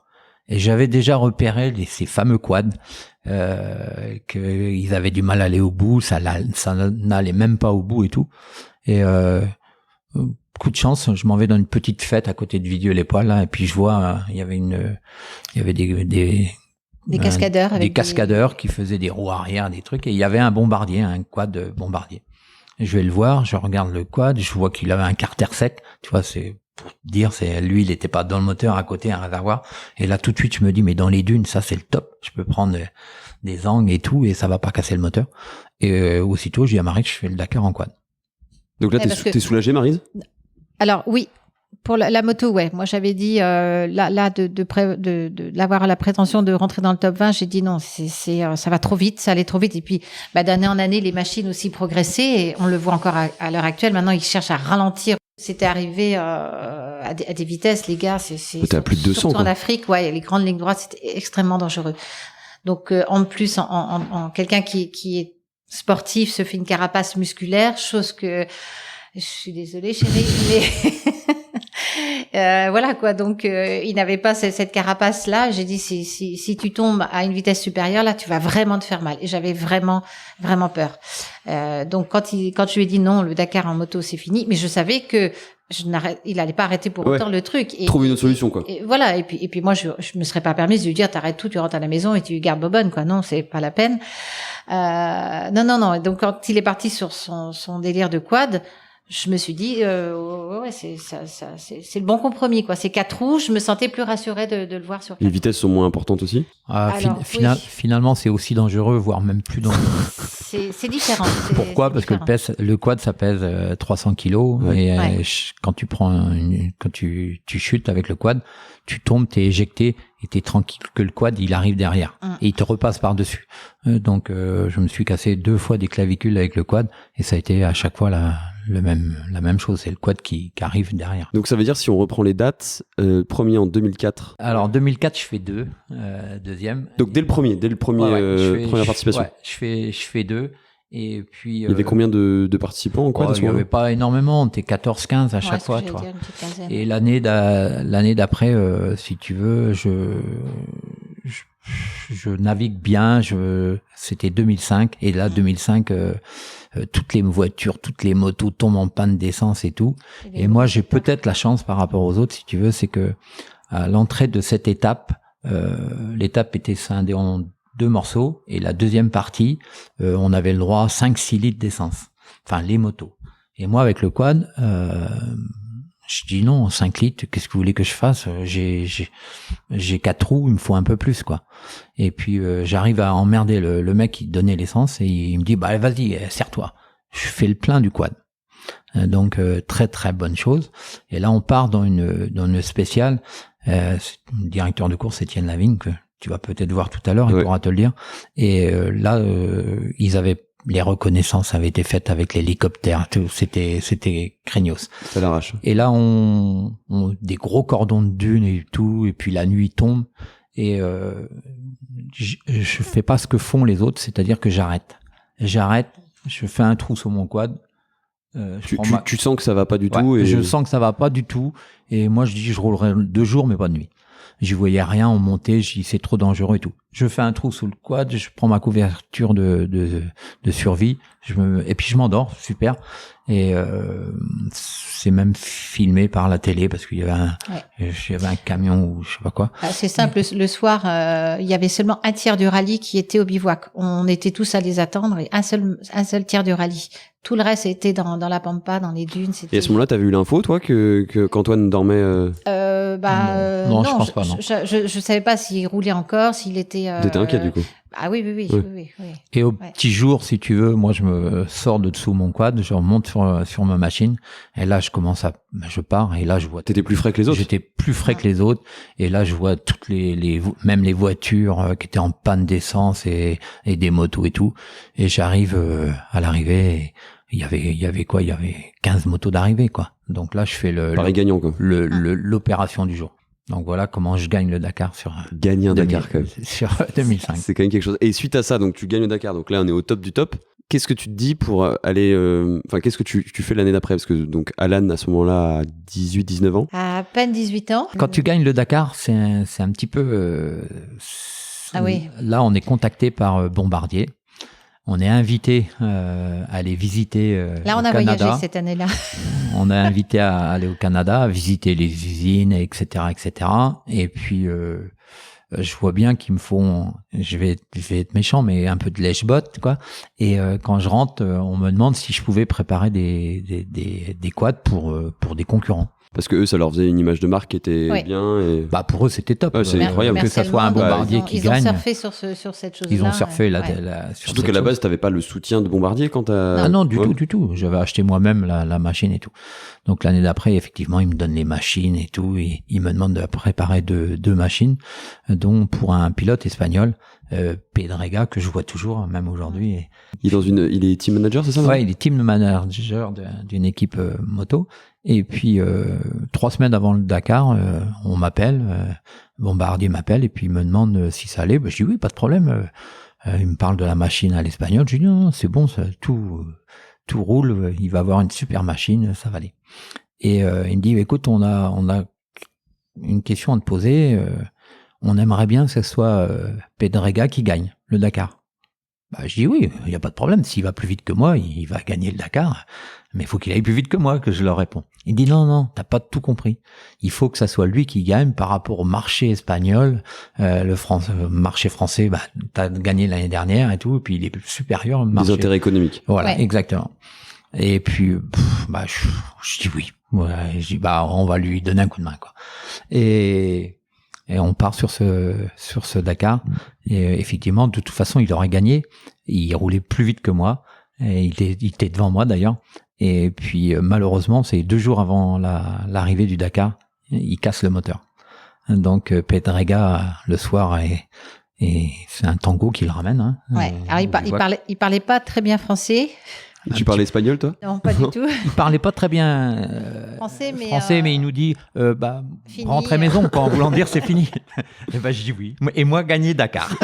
Et j'avais déjà repéré ces fameux quads, qu'ils avaient du mal à aller au bout, ça n'allait même pas au bout et tout. Et coup de chance, je m'en vais dans une petite fête à côté de Vidieu-les-Poils, là, et puis je vois, il y avait des cascadeurs avec des cascadeurs qui faisaient des roues arrière, des trucs, et il y avait un bombardier, un quad bombardier. Et je vais le voir, je regarde le quad, je vois qu'il avait un carter sec, tu vois, c'est pour dire, lui, il était pas dans le moteur à côté, un réservoir. Et là, tout de suite, je me dis, mais dans les dunes, ça, c'est le top. Je peux prendre des angles et tout, et ça va pas casser le moteur. Et aussitôt, je dis à Maryse, je fais le Dakar en quad. Donc là, t'es soulagée, Maryse ? Alors, oui. Pour la moto, ouais. Moi, j'avais dit, de l'avoir à la prétention de rentrer dans le top 20, j'ai dit non, ça va trop vite, ça allait trop vite. Et puis, d'année en année, les machines aussi progressaient, et on le voit encore à l'heure actuelle. Maintenant, ils cherchent à ralentir. C'était arrivé à des vitesses, les gars, C'était à plus de 200, surtout quoi. En Afrique, ouais, les grandes lignes droites, c'était extrêmement dangereux. Donc, en plus, en quelqu'un qui est sportif se fait une carapace musculaire, chose que je suis désolée, chérie, mais voilà quoi. Donc, il n'avait pas cette carapace là. J'ai dit si tu tombes à une vitesse supérieure, là, tu vas vraiment te faire mal. Et j'avais vraiment peur. Donc, quand je lui ai dit non, le Dakar en moto c'est fini, mais je savais que il allait pas arrêter pour autant le truc. Et trouver une autre solution, quoi. Et voilà. Et puis moi, je me serais pas permise de lui dire t'arrêtes tout, tu rentres à la maison et tu gardes bobonne, quoi. Non, c'est pas la peine. Non. Donc, quand il est parti sur son délire de quad, je me suis dit, ouais, c'est le bon compromis, quoi. C'est 4 roues, je me sentais plus rassurée de le voir sur 4 Les vitesses sont moins importantes aussi ? Finalement, c'est aussi dangereux, voire même plus dangereux. C'est différent. Pourquoi ? Parce que le quad, ça pèse 300 kilos, et quand tu quand tu chutes avec le quad, tu tombes, t'es éjecté, et t'es tranquille que le quad, il arrive derrière. Et il te repasse par-dessus. Donc, je me suis cassé 2 fois des clavicules avec le quad, et ça a été à chaque fois la même chose, c'est le quad qui arrive derrière. Donc ça veut dire, si on reprend les dates, premier en 2004. Alors 2004, je fais 2, deuxième. Donc dès le premier première participation. Ouais, je fais 2. Et puis, il y avait combien de participants en quad ? Il n'y avait pas énormément, on était 14-15 à chaque fois. Tu vois. Et l'année d'après, si tu veux, je navigue bien. C'était 2005, et là 2005, toutes les voitures, toutes les motos tombent en panne d'essence et tout. Et moi, j'ai peut-être la chance par rapport aux autres, si tu veux, c'est que à l'entrée de cette étape, l'étape était scindée en 2 morceaux, et la deuxième partie, on avait le droit à 5-6 litres d'essence. Enfin, les motos. Et moi, avec le quad, je dis non, 5 litres, qu'est-ce que vous voulez que je fasse ? J'ai 4 roues, il me faut un peu plus, quoi. Et puis, j'arrive à emmerder le mec qui donnait l'essence, et il me dit, bah, vas-y, serre-toi. Je fais le plein du quad. Donc, très, très bonne chose. Et là, on part dans une spéciale. Le directeur de course, Étienne Lavigne, que tu vas peut-être voir tout à l'heure, il pourra te le dire. Et là, les reconnaissances avaient été faites avec l'hélicoptère, tout, c'était craignos. Ça l'arrache. Et là, on des gros cordons de dunes et tout, et puis la nuit tombe, et je fais pas ce que font les autres, c'est-à-dire que j'arrête, je fais un trou sur mon quad. Tu sens que ça va pas du tout, et je sens que ça va pas du tout, et moi je dis je roulerai 2 jours mais pas de nuit. J'y voyais rien, on montait, je dis c'est trop dangereux et tout. Je fais un trou sous le quad, je prends ma couverture de survie, et puis je m'endors, super. Et c'est même filmé par la télé parce qu'il y avait un camion ou je sais pas quoi. C'est simple, le soir, il y avait seulement un tiers du rallye qui était au bivouac. On était tous à les attendre, et un seul tiers du rallye. Tout le reste était dans la pampa, dans les dunes. Et à ce moment-là, t'as vu l'info, toi, qu'Antoine dormait Non, je pense pas, non. Je savais pas s'il roulait encore, s'il était T'étais inquiète du coup. Ah oui, oui. Et au petit jour, si tu veux, moi je me sors de dessous mon quad, je remonte sur ma machine, et là je pars, et là je vois. T'étais plus frais que les autres. J'étais plus frais que les autres, et là je vois toutes même les voitures qui étaient en panne d'essence et des motos et tout, et j'arrive à l'arrivée. Et il y avait 15 motos d'arrivée, quoi. Donc là je fais Pareil gagnant quoi. l'opération du jour. Donc voilà comment je gagne le Dakar Gagner un Dakar quand même. Sur 2005. C'est quand même quelque chose. Et suite à ça, donc tu gagnes le Dakar. Donc là, on est au top du top. Qu'est-ce que tu te dis pour aller... qu'est-ce que tu fais l'année d'après? Parce que donc Alan, à ce moment-là, a 18-19 ans. À peine 18 ans. Quand tu gagnes le Dakar, c'est un petit peu... Ah oui. Là, on est contacté par Bombardier. On est invité à aller visiter là, on a Canada. voyagé cette année-là. On a invité à aller au Canada, à visiter les usines, etc., etc. Et puis, je vois bien qu'ils me font, je vais être méchant, mais un peu de lèche-botte, quoi. Et quand je rentre, on me demande si je pouvais préparer des quads pour des concurrents. Parce que eux, ça leur faisait une image de marque qui était bien. Et... Bah pour eux, c'était top. Ouais, c'est incroyable que ça soit un Bombardier qui gagne. Ils ont surfé sur cette chose-là. Ils ont surfé sur surtout qu'à la base, t'avais pas le soutien de Bombardier quand t'as... Ah non, du tout. J'avais acheté moi-même la machine et tout. Donc l'année d'après, effectivement, ils me donnent les machines et tout. Et ils me demandent de préparer deux machines, dont pour un pilote espagnol, Pedrega, que je vois toujours, même aujourd'hui. Il est team manager, c'est ça? Ouais, il est team manager d'une équipe moto. Et puis 3 semaines avant le Dakar, on m'appelle, Bombardier m'appelle et puis il me demande si ça allait. Je dis oui, pas de problème. Il me parle de la machine à l'espagnol. Je dis non, c'est bon, ça, tout roule. Il va avoir une super machine, ça va aller. Et il me dit écoute, on a une question à te poser. On aimerait bien que ce soit Pedrega qui gagne le Dakar. Je dis oui, il n'y a pas de problème. S'il va plus vite que moi, il va gagner le Dakar. Mais il faut qu'il aille plus vite que moi, que je leur réponds. Il dit non, t'as pas tout compris. Il faut que ça soit lui qui gagne par rapport au marché espagnol. Le marché français, t'as gagné l'année dernière et tout, et puis il est supérieur au marché. Des intérêts économiques. Voilà, exactement. Et puis, je dis oui. Ouais, je dis on va lui donner un coup de main, quoi. Et on part sur ce Dakar. Et effectivement, de toute façon, il aurait gagné. Il roulait plus vite que moi. Et il était devant moi d'ailleurs. Et puis malheureusement, c'est 2 jours avant l'arrivée du Dakar, il casse le moteur. Donc Pedrega le soir et c'est un tango qui le ramène. Hein. Ouais. Alors il parlait pas très bien français. Tu parlais espagnol, toi? Non, pas du tout. Il parlait pas très bien français, mais il nous dit rentrez maison, quoi, en voulant dire c'est fini. Et je dis oui. Et moi, gagner Dakar.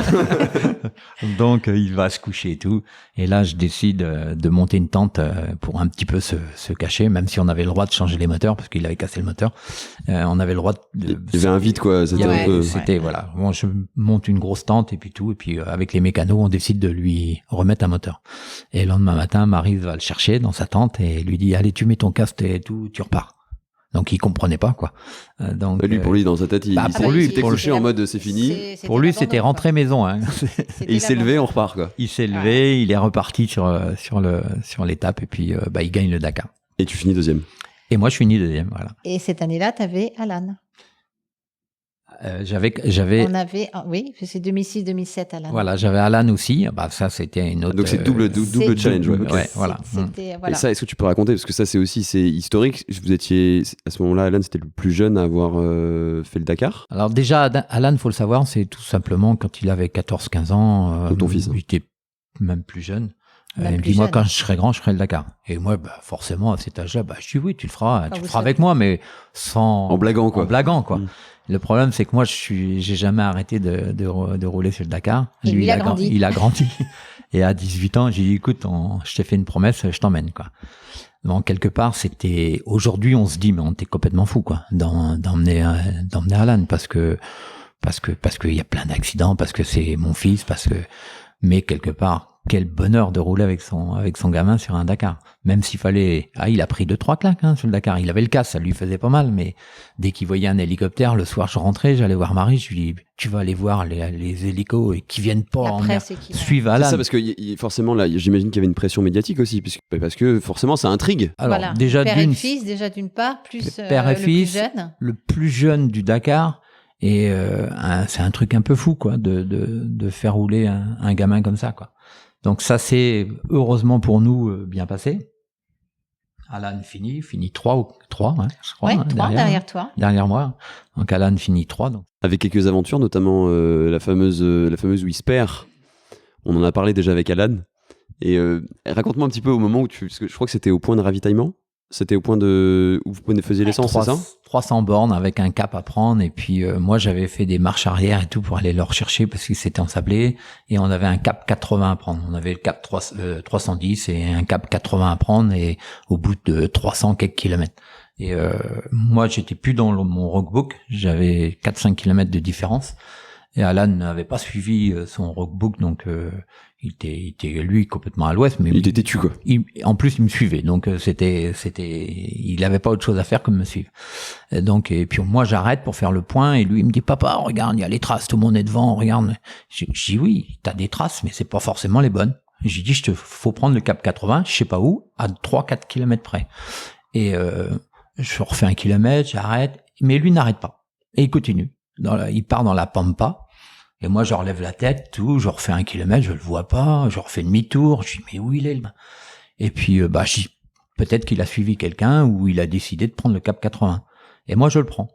Donc, il va se coucher et tout. Et là, je décide de monter une tente pour un petit peu se cacher, même si on avait le droit de changer les moteurs, parce qu'il avait cassé le moteur. On avait le droit de... Il y avait un vide, quoi. C'était voilà. Bon, je monte une grosse tente et puis tout. Et puis, avec les mécanos, on décide de lui remettre un moteur. Et le lendemain matin, Marie va le chercher dans sa tente et lui dit allez, tu mets ton casque et tout, tu repars. Donc il comprenait pas, quoi. Donc lui, pour lui, dans sa tête, il était couché en mode c'est fini. Pour lui, c'était rentrer maison, hein. Et il s'est levé, on repart, quoi. Il s'est levé, il est reparti sur l'étape et puis il gagne le Dakar. Et tu finis 2e. Et moi je finis 2e, voilà. Et cette année-là, tu avais Alan. J'avais. Oui, c'est 2006-2007 Alan. Voilà, j'avais Alan aussi. Ça, c'était une autre. Donc c'est double challenge. Ouais, voilà. Et ça, est-ce que tu peux raconter, parce que ça, c'est historique. Vous étiez à ce moment-là, Alan, c'était le plus jeune à avoir fait le Dakar. Alors déjà, Alan, faut le savoir, c'est tout simplement quand il avait 14-15 ans. Comme ton fils. Il était même plus jeune. Il me dit, moi, quand je serai grand, je ferai le Dakar. Et moi, forcément, à cet âge-là, je dis oui, tu le feras. Tu le feras avec moi, mais sans. En blaguant, quoi. Le problème, c'est que moi, j'ai jamais arrêté de rouler sur le Dakar. Et lui, il a grandi. Et à 18 ans, j'ai dit, écoute, je t'ai fait une promesse, je t'emmène, quoi. Donc, quelque part, aujourd'hui, on se dit, mais on était complètement fou, quoi, d'emmener Alan, parce que il y a plein d'accidents, parce que c'est mon fils, mais quelque part, quel bonheur de rouler avec son gamin sur un Dakar. Même s'il fallait... il a pris 2-3 claques sur le Dakar. Il avait le casque, ça lui faisait pas mal, mais dès qu'il voyait un hélicoptère, le soir je rentrais, j'allais voir Marie, je lui dis, tu vas aller voir les hélicos et qui viennent pas en mer. Suivent Alan. C'est ça, parce que forcément, là, j'imagine qu'il y avait une pression médiatique aussi, parce que forcément, ça intrigue. Alors, voilà. déjà père et fils, déjà d'une part, plus père et le fils, plus jeune. Le plus jeune du Dakar. Et c'est un truc un peu fou, quoi, de faire rouler un gamin comme ça, quoi. Donc ça, c'est heureusement pour nous bien passé. Alan finit 3, hein, je crois. Ouais, hein, 3 derrière toi. Derrière moi. Donc Alan finit 3. Donc. Avec quelques aventures, notamment la fameuse où il se perd. On en a parlé déjà avec Alan. Et raconte-moi un petit peu au moment où parce que je crois que c'était au point de ravitaillement. C'était au point où vous faisiez l'essence, c'est ça 300 bornes avec un cap à prendre. Et puis moi, j'avais fait des marches arrière et tout pour aller le rechercher parce qu'il s'était ensablé. Et on avait un cap 80 à prendre. On avait le cap 310 et un cap 80 à prendre. Et au bout de 300 quelques kilomètres. Et moi, j'étais plus dans mon rockbook. J'avais 4-5 kilomètres de différence. Et Alan n'avait pas suivi son rockbook, donc il était lui complètement à l'ouest, mais il était têtu, quoi. En plus, il me suivait, donc il avait pas autre chose à faire que me suivre. Et puis moi, j'arrête pour faire le point, et lui, il me dit, papa, regarde, il y a les traces, tout le monde est devant, regarde. Je dis, oui, t'as des traces, mais c'est pas forcément les bonnes. J'ai dit, faut prendre le cap 80, je sais pas où, à 3-4 kilomètres près. Et je refais 1 kilomètre, j'arrête, mais lui n'arrête pas, et il continue. Il part dans la pampa, et moi je relève la tête, tout, je refais 1 kilomètre, je le vois pas, je refais demi-tour, je dis mais où il est ? Et puis je dis peut-être qu'il a suivi quelqu'un ou il a décidé de prendre le cap 80. Et moi je le prends.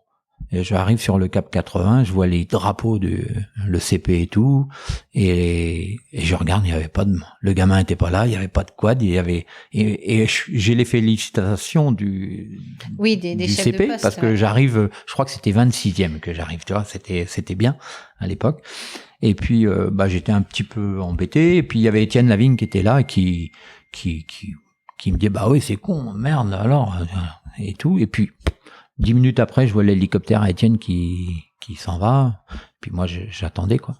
Et j'arrive sur le cap 80, je vois les drapeaux le CP et tout, et je regarde, il y avait pas le gamin était pas là, il y avait pas de quad, il y avait et j'ai les félicitations du chefs CP de poste, parce que j'arrive, je crois que c'était 26e que j'arrive, tu vois, c'était bien à l'époque. Et puis j'étais un petit peu embêté, et puis il y avait Étienne Lavigne qui était là et qui me dit bah oui, c'est con, merde alors et tout, et puis 10 minutes après, je vois l'hélicoptère à Étienne qui s'en va. Puis moi, j'attendais, quoi.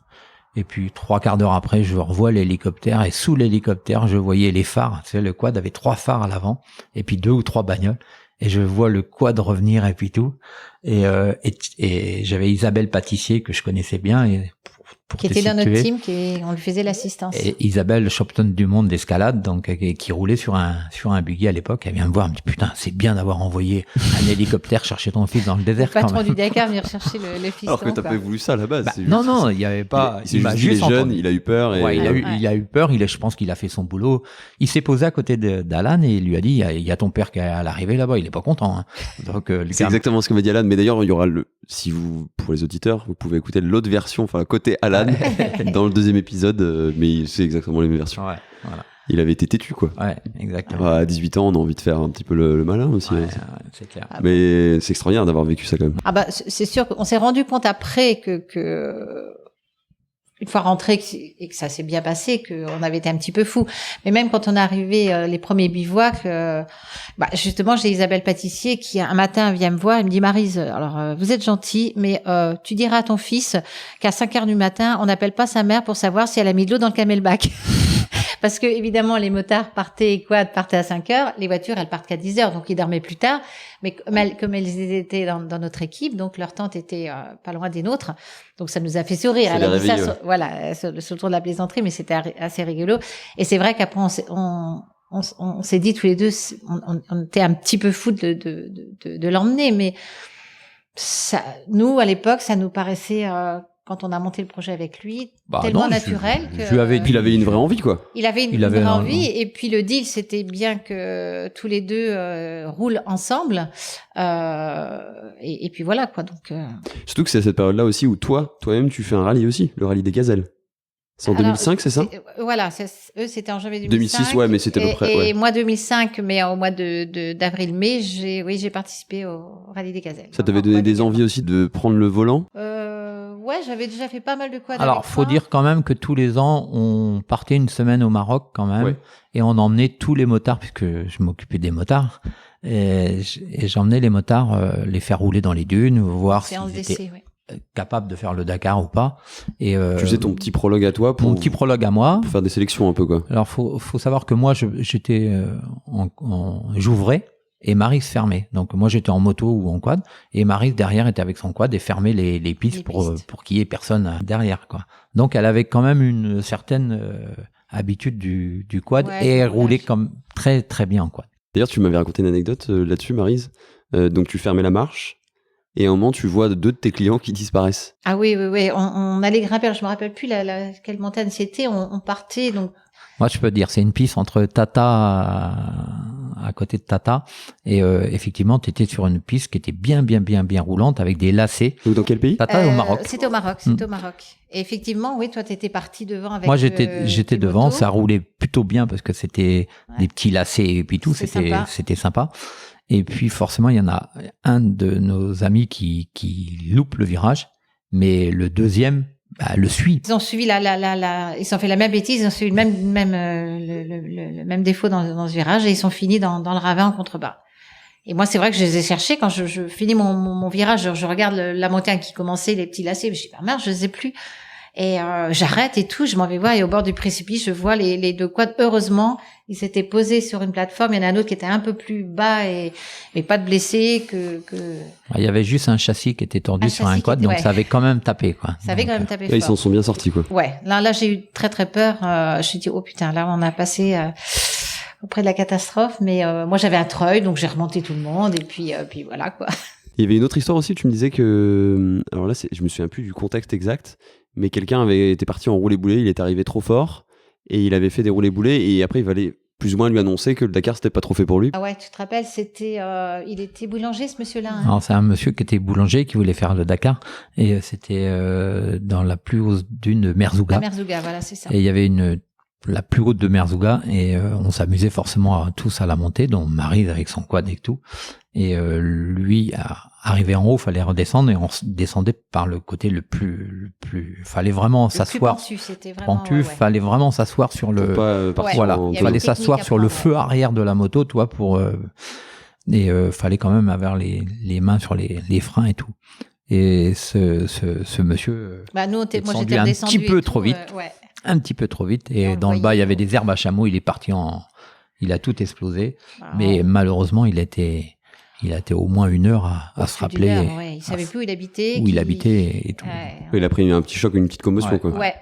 Et puis 3/4 d'heure après, je revois l'hélicoptère, et sous l'hélicoptère, je voyais les phares. Tu sais, le quad avait 3 phares à l'avant, et puis 2 ou 3 bagnoles. Et je vois le quad revenir, et puis tout. Et j'avais Isabelle Pâtissier, que je connaissais bien, et qui était dans notre team, on lui faisait l'assistance. Et Isabelle, championne du monde d'escalade, donc qui roulait sur un buggy à l'époque, elle vient me voir, elle me dit putain, c'est bien d'avoir envoyé un hélicoptère chercher ton fils dans le désert. Le patron du Dakar venir chercher le fiston. Alors que t'as pas voulu ça à la base. Non, il y avait pas. Il m'a juste jeune, il a eu peur. Il a eu peur. Je pense qu'il a fait son boulot. Il s'est posé à côté d'Alan et il lui a dit il y a ton père qui est à l'arrivée là-bas. Il est pas content. Hein. Donc c'est exactement ce que m'a dit Alan. Mais d'ailleurs, il y aura pour les auditeurs, vous pouvez écouter l'autre version, enfin côté Alan. Dans le 2e épisode, mais c'est exactement les mêmes versions. Ouais, voilà. Il avait été têtu, quoi. Ouais, exactement. À 18 ans, on a envie de faire un petit peu le malin aussi. Ouais, hein. c'est clair. Mais c'est extraordinaire d'avoir vécu ça quand même. Ah bah, c'est sûr qu'on s'est rendu compte après que une fois rentré et que ça s'est bien passé, qu'on avait été un petit peu fou. Mais même quand on est arrivé les premiers bivouacs, justement, j'ai Isabelle Pâtissier qui un matin vient me voir et me dit Maryse, alors vous êtes gentille, mais tu diras à ton fils qu'à 5h du matin, on n'appelle pas sa mère pour savoir si elle a mis de l'eau dans le camelback. Parce que évidemment les motards partaient à 5h, les voitures elles partent qu'à 10h, donc ils dormaient plus tard. Mais comme elles étaient dans notre équipe, donc leur tente était pas loin des nôtres, donc ça nous a fait sourire. Elle a dit ça, voilà, sur le tour de la plaisanterie, mais c'était assez rigolo. Et c'est vrai qu'après on s'est dit tous les deux, on était un petit peu fous de l'emmener, mais ça, nous à l'époque, ça nous paraissait quand on a monté le projet avec lui, tellement naturel que... Il avait une vraie envie, quoi. Il avait une vraie envie, et puis le deal, c'était bien que tous les deux roulent ensemble, et puis voilà, quoi. Donc, surtout que c'est à cette période-là aussi où toi-même, tu fais un rallye aussi, le rallye des Gazelles. C'est en 2005, c'est ça? Voilà, eux, c'était en janvier 2005. 2006, ouais, mais c'était à peu près... Et moi, 2005, mais au mois d'avril-mai, j'ai participé au rallye des Gazelles. Ça t'avait donné des envies aussi de prendre le volant? Ouais, j'avais déjà fait pas mal de quad. Alors, faut dire quand même que tous les ans, on partait une semaine au Maroc quand même, et on emmenait tous les motards, puisque je m'occupais des motards, et j'emmenais les motards les faire rouler dans les dunes, voir s'ils étaient capables de faire le Dakar ou pas. Et tu faisais ton petit prologue à toi mon petit prologue à moi pour faire des sélections un peu, quoi. Alors, faut savoir que moi, j'étais j'ouvrais. Et Maryse fermait. Donc moi j'étais en moto ou en quad, et Maryse derrière était avec son quad et fermait les pistes pour qu'il y ait personne derrière, quoi. Donc elle avait quand même une certaine habitude du quad, et elle roulait comme très très bien en quad. D'ailleurs tu m'avais raconté une anecdote là-dessus, Maryse. Donc tu fermais la marche et à un moment, tu vois 2 de tes clients qui disparaissent. Ah oui. On allait grimper. Alors, je me rappelle plus quelle montagne c'était. On partait donc. Moi, je peux te dire, c'est une piste entre Tata, à côté de Tata, et effectivement, tu étais sur une piste qui était bien roulante avec des lacets. Donc dans quel pays? Tata au Maroc. C'était au Maroc. Et effectivement, oui, toi, t'étais parti devant avec. Moi, j'étais devant. motos. Ça roulait plutôt bien parce que c'était des petits lacets et puis tout. C'était sympa. Et puis, forcément, il y en a un de nos amis qui loupe le virage, mais le deuxième, le suit. Ils ont suivi ils ont fait la même bêtise, ils ont suivi le même défaut dans ce virage et ils sont finis dans le ravin en contrebas. Et moi, c'est vrai que je les ai cherchés quand je finis mon virage, je regarde la montagne qui commençait, les petits lacets, je dis, merde, je les ai plus. Et j'arrête et tout, je m'en vais voir et au bord du précipice, je vois les 2 quads. Heureusement, ils s'étaient posés sur une plateforme. Il y en a un autre qui était un peu plus bas mais pas de blessés Il y avait juste un châssis qui était tordu sur un quad, donc ça avait quand même tapé, quoi. Ça avait quand même tapé fort. Là, ils s'en sont bien sortis, quoi. Ouais. Là, j'ai eu très très peur. Je me suis dit, oh putain, là, on a passé auprès de la catastrophe. Mais moi, j'avais un treuil, donc j'ai remonté tout le monde et puis voilà, quoi. Il y avait une autre histoire aussi. Tu me disais que, alors là, je me souviens plus du contexte exact, mais quelqu'un avait été parti en roulé-boulé. Il est arrivé trop fort et il avait fait des roulés-boulés et après, il fallait plus ou moins lui annoncer que le Dakar, c'était pas trop fait pour lui. Ah ouais, tu te rappelles, il était boulanger, ce monsieur-là. Hein. Alors, c'est un monsieur qui était boulanger, qui voulait faire le Dakar, et c'était dans la plus haute dune de Merzouga. La Merzouga, voilà, c'est ça. Et il y avait la plus haute de Merzouga, et on s'amusait forcément tous à la montée, dont Marie avec son quad et tout. Et lui, arrivé en haut, fallait redescendre, et on descendait par le côté le plus, fallait vraiment s'asseoir. Pentu, c'était vraiment. Fallait vraiment s'asseoir sur le. Pour pas partir voilà, en... fallait s'asseoir sur le feu arrière de la moto, toi, pour. Et fallait quand même avoir les mains sur les freins et tout. Et ce monsieur. Nous, moi, j'étais un petit peu trop vite. Un petit peu trop vite. Et dans le bas, il y avait des herbes à chameau. Il est parti il a tout explosé. Mais malheureusement, il a été au moins 1 heure à se rappeler. Il savait plus où il habitait. Où il habitait et tout. Il a pris un petit choc, une petite commotion, quoi. Ouais.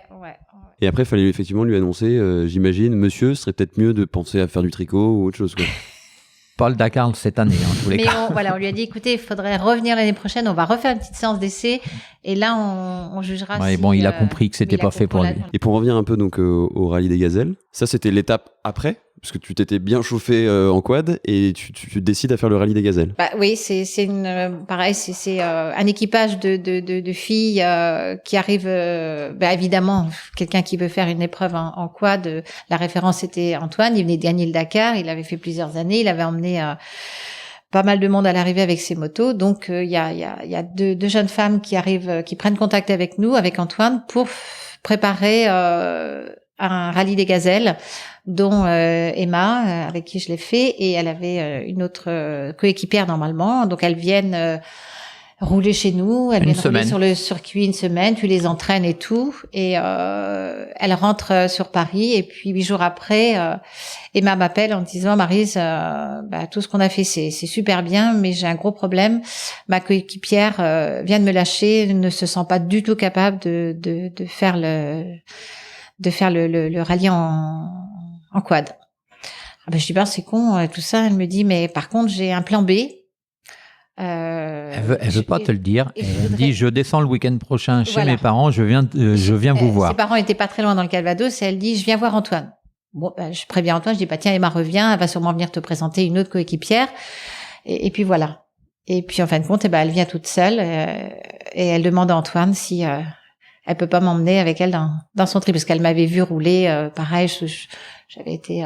Et après, il fallait effectivement lui annoncer, j'imagine, monsieur, ce serait peut-être mieux de penser à faire du tricot ou autre chose, quoi. Pas le Dakar cette année, en tous les cas. Mais on lui a dit, écoutez, il faudrait revenir l'année prochaine, on va refaire une petite séance d'essai, et là, on jugera si... Bon, il a compris que c'était pas fait pour lui. Et pour revenir un peu donc au rallye des Gazelles, ça, c'était l'étape après, parce que tu t'étais bien chauffé en quad, et tu décides à faire le rallye des Gazelles. Oui, c'est pareil, c'est un équipage de filles qui arrivent, évidemment, quelqu'un qui veut faire une épreuve en quad, la référence était Antoine, il venait de gagner le Dakar, il avait fait plusieurs années, il avait emmené pas mal de monde à l'arrivée avec ses motos, donc il y a deux jeunes femmes qui arrivent, qui prennent contact avec nous, avec Antoine, pour préparer un rallye des Gazelles, dont Emma, avec qui je l'ai fait, et elle avait une autre coéquipière normalement, donc elles viennent rouler chez nous, elles viennent rouler sur le circuit une semaine, tu les entraînes et tout, et elles rentrent sur Paris, et puis 8 jours après, Emma m'appelle en disant, Maryse, tout ce qu'on a fait c'est super bien, mais j'ai un gros problème, ma coéquipière vient de me lâcher, ne se sent pas du tout capable de faire le rallye en quad. Je dis, c'est con, tout ça. Elle me dit, mais par contre, j'ai un plan B. Elle veut pas te le dire. Elle me dit, je descends le week-end prochain chez mes parents, je viens vous voir. Ses parents étaient pas très loin dans le Calvados, et elle dit, je viens voir Antoine. Bon, je préviens Antoine, je dis, tiens, Emma revient, elle va sûrement venir te présenter une autre coéquipière. Et puis voilà. Et puis, en fin de compte, elle vient toute seule, et elle demande à Antoine si, elle peut pas m'emmener avec elle dans son trip, parce qu'elle m'avait vu rouler, pareil, j'avais été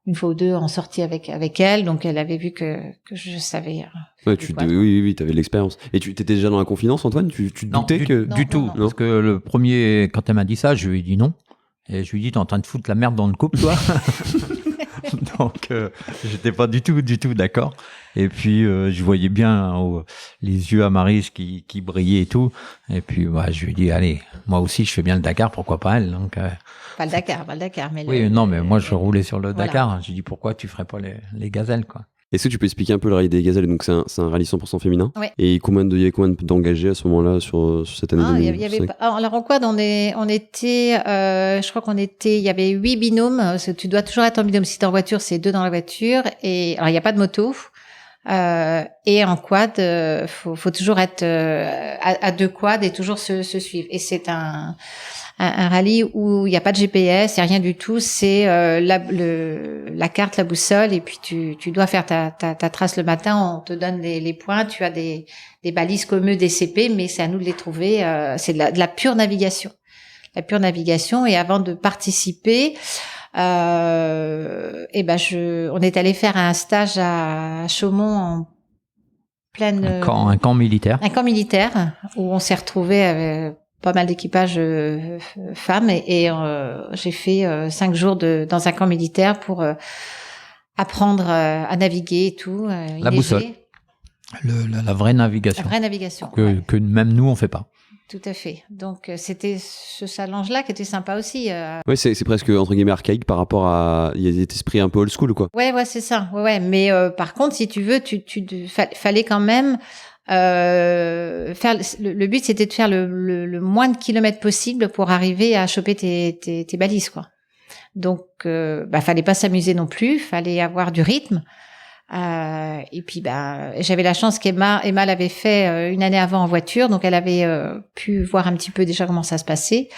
une fois ou deux en sortie avec elle, donc elle avait vu que je savais. Oui, t'avais de l'expérience. Et tu t'étais déjà dans la confidence, Antoine? Tu te doutais que... Du tout. Parce que le premier, quand elle m'a dit ça, je lui ai dit non. Et je lui ai dit, t'es en train de foutre la merde dans le couple, toi. Donc, j'étais pas du tout d'accord. Et puis, je voyais bien les yeux à Maryse qui brillaient et tout. Et puis, je lui ai dit, allez, moi aussi, je fais bien le Dakar, pourquoi pas elle. Donc, pas le Dakar, mais oui, mais moi, je roulais sur le Dakar. J'ai dit, pourquoi tu ferais pas les Gazelles, quoi. Est-ce que tu peux expliquer un peu le rallye des Gazelles? Donc, c'est un rallye 100% féminin. Ouais. Et il y avait combien d'engagés à ce moment-là sur cette année 2005? Alors, en quad, on était, je crois il y avait 8 binômes. Tu dois toujours être en binôme. Si t'es en voiture, c'est 2 dans la voiture. Et, alors, il n'y a pas de moto. Et en quad, faut toujours être à 2 quads et toujours se suivre. Et c'est un rallye où il n'y a pas de GPS, il n'y a rien du tout. C'est la carte, la boussole, et puis tu dois faire ta trace le matin. On te donne les points. Tu as des balises comme eux, des CP, mais c'est à nous de les trouver. C'est de la pure navigation. La pure navigation. Et avant de participer, on est allé faire un stage à Chaumont en pleine un camp militaire. Un camp militaire où on s'est retrouvés avec pas mal d'équipages femmes et j'ai fait 5 jours dans un camp militaire pour apprendre à naviguer et tout. La boussole. La vraie navigation. La vraie navigation. Que même nous, on fait pas. Tout à fait. Donc, c'était ce challenge-là qui était sympa aussi. Ouais, c'est presque, entre guillemets, archaïque par rapport à... Il y a cet esprit un peu old school, quoi. Ouais, c'est ça. Ouais. Mais par contre, si tu veux, fallait quand même faire... Le but, c'était de faire le moins de kilomètres possible pour arriver à choper tes balises, quoi. Donc, fallait pas s'amuser non plus. Fallait avoir du rythme. Et puis j'avais la chance Emma l'avait fait une année avant en voiture, donc elle avait pu voir un petit peu déjà comment ça se passait.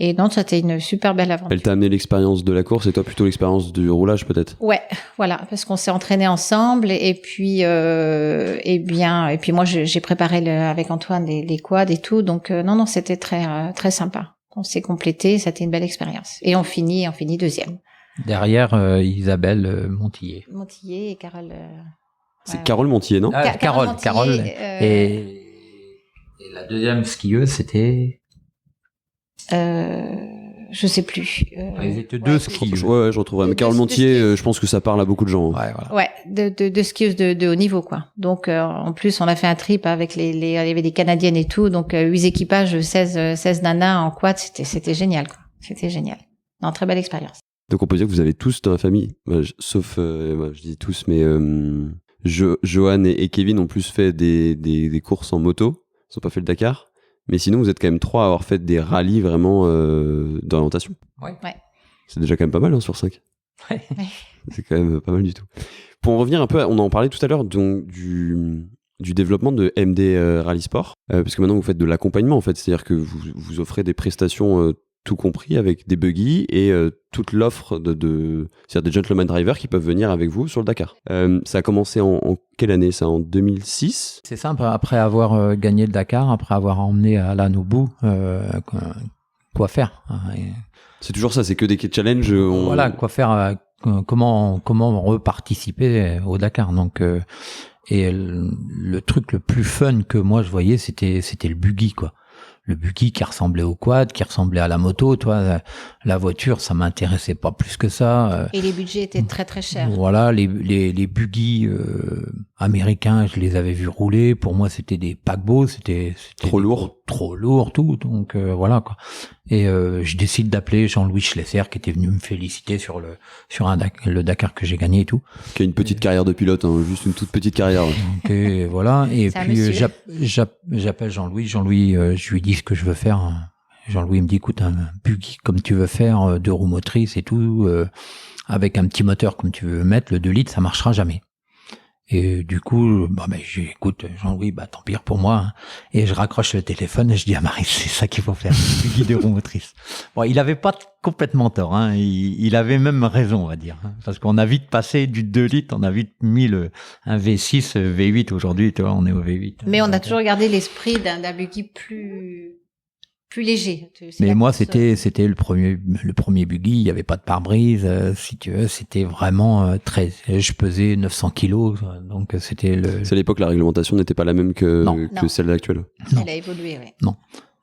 Et donc c'était une super belle aventure. Elle t'a amené l'expérience de la course et toi plutôt l'expérience du roulage peut-être. Ouais, voilà, parce qu'on s'est entraînés ensemble et puis moi j'ai préparé avec Antoine les quads et tout, donc non c'était très très sympa. On s'est complété, c'était une belle expérience. Et on finit deuxième. Derrière, Isabelle Montillet. Montillet et Carole... C'est Carole Montillet, non? Carole. Et la deuxième skieuse, c'était... je sais plus. Ils étaient 2 skieuses. Ouais, je retrouverai. Mais Carole Montillet, je pense que ça parle à beaucoup de gens. Ouais, voilà. Ouais, de skieuses de haut niveau, quoi. Donc, en plus, on a fait un trip avec il y avait des Canadiennes et tout. Donc, 8 équipages, 16 nanas en quad. C'était génial, quoi. C'était génial. Non, très belle expérience. Donc on peut dire que vous avez tous dans la famille, sauf, je dis tous, mais Johan et Kevin ont plus fait des courses en moto, ils n'ont pas fait le Dakar, mais sinon vous êtes quand même 3 à avoir fait des rallyes vraiment d'orientation. Ouais. C'est déjà quand même pas mal sur 5. Ouais. C'est quand même pas mal du tout. Pour en revenir un peu, on en parlait tout à l'heure donc, du développement de MD Rally Sport, parce que maintenant vous faites de l'accompagnement en fait, c'est-à-dire que vous offrez des prestations tout compris avec des buggy et toute l'offre c'est-à-dire des gentleman drivers qui peuvent venir avec vous sur le Dakar. Ça a commencé en quelle année ça? En 2006? C'est simple, après avoir gagné le Dakar, après avoir emmené à la Nobu, quoi faire C'est toujours ça, c'est que des challenges. Voilà, quoi faire, comment reparticiper au Dakar. Donc, et le truc le plus fun que moi je voyais, c'était le buggy, quoi. Le buggy qui ressemblait au quad, qui ressemblait à la moto, toi, la voiture, ça m'intéressait pas plus que ça. Et les budgets étaient très très chers. Voilà, les buggy américains, je les avais vus rouler. Pour moi, c'était des paquebots, c'était trop lourd, tout. Donc voilà quoi. Et je décide d'appeler Jean-Louis Schlesser qui était venu me féliciter sur le Dakar que j'ai gagné et tout. Qui a une petite carrière de pilote, hein, juste une toute petite carrière. Donc, voilà. Et puis j'appelle Jean-Louis. Je lui dis ce que je veux faire. Jean-Louis me dit écoute, un buggy comme tu veux faire, 2 roues motrices et tout, avec un petit moteur comme tu veux mettre, le 2 litres, ça marchera jamais. Et du coup, j'écoute Jean-Louis, tant pis pour moi. Hein. Et je raccroche le téléphone et je dis à Marie, c'est ça qu'il faut faire, le buggy de roues motrices. Bon, il avait pas complètement tort, hein. Il avait même raison, on va dire. Hein. Parce qu'on a vite passé du 2 litres, on a vite mis un V6, V8 aujourd'hui, tu vois, on est au V8. Mais on a toujours gardé l'esprit d'un buggy plus léger. Mais moi, c'était le premier buggy. Il y avait pas de pare-brise, si tu veux. C'était vraiment je pesais 900 kilos, donc c'était C'est à l'époque, la réglementation n'était pas la même que celle actuelle. Elle a évolué, oui. Non.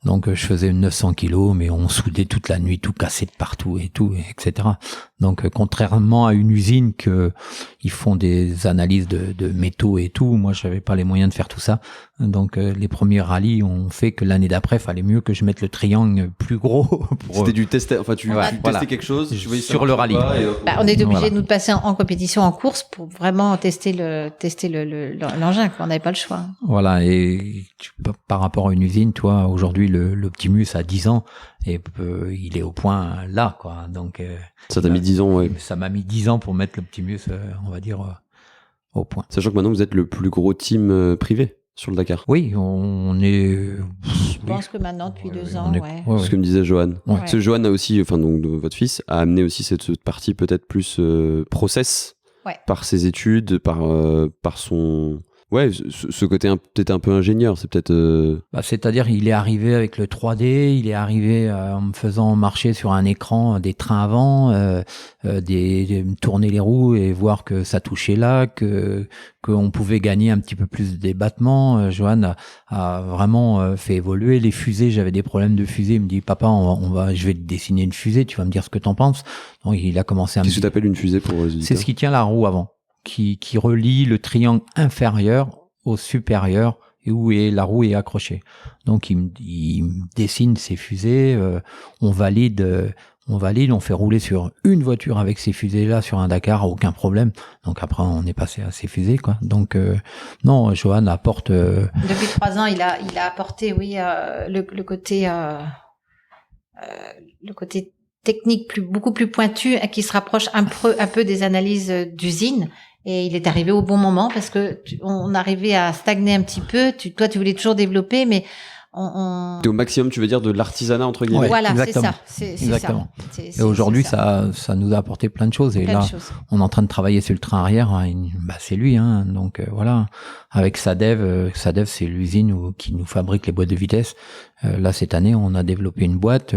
Donc je faisais 900 kilos, mais on soudait toute la nuit, tout cassé de partout et tout, etc. Donc contrairement à une usine que ils font des analyses de métaux et tout, moi j'avais pas les moyens de faire tout ça. Donc les premiers rallyes ont fait que l'année d'après, fallait mieux que je mette le triangle plus gros. C'était du test, enfin tu testais quelque chose sur le rallye. On était obligé de nous passer en compétition, en course pour vraiment tester l'engin, quoi. On n'avait pas le choix. Voilà, et par rapport à une usine, toi aujourd'hui l'Optimus a 10 ans et il est au point là, quoi. Donc ça t'a mis 10 ans, ouais. Ça m'a mis 10 ans pour mettre l'Optimus, on va dire au point. Sachant que maintenant vous êtes le plus gros team privé sur le Dakar. Oui, on est. Je pense que maintenant, depuis 2 ans, C'est ce que me disait Johan. Ouais. Parce que Johan a aussi, donc votre fils, a amené aussi cette partie peut-être plus process par ses études, par son. Ouais, ce côté peut-être un peu ingénieur, c'est peut-être. C'est-à-dire, il est arrivé avec le 3D, il est arrivé en me faisant marcher sur un écran des trains avant, tourner les roues et voir que ça touchait là, qu'on pouvait gagner un petit peu plus des battements. Johan a vraiment fait évoluer les fusées. J'avais des problèmes de fusée. Il me dit, papa, je vais te dessiner une fusée. Tu vas me dire ce que t'en penses. Donc, il a commencé à. Qu'est-ce que t'appelles une fusée pour les auditeurs ? C'est ce qui tient la roue avant, qui relie le triangle inférieur au supérieur et où la roue est accrochée. Donc il me dessine ces fusées, on valide, on fait rouler sur une voiture avec ces fusées-là sur un Dakar, aucun problème. Donc après on est passé à ces fusées, quoi. Donc non, Johan apporte. Depuis 3 ans, il a apporté, le côté technique beaucoup plus pointu, qui se rapproche un peu des analyses d'usine. Et il est arrivé au bon moment parce que on arrivait à stagner un petit peu. Toi, tu voulais toujours développer, mais T'es au maximum, tu veux dire, de l'artisanat entre guillemets. Ouais, voilà, exactement. C'est exactement. ça. Et aujourd'hui, ça nous a apporté plein de choses. Et là, on est en train de travailler sur le train arrière. C'est lui, hein. Donc voilà, avec Sadev, c'est l'usine qui nous fabrique les boîtes de vitesse. Là, cette année, on a développé une boîte.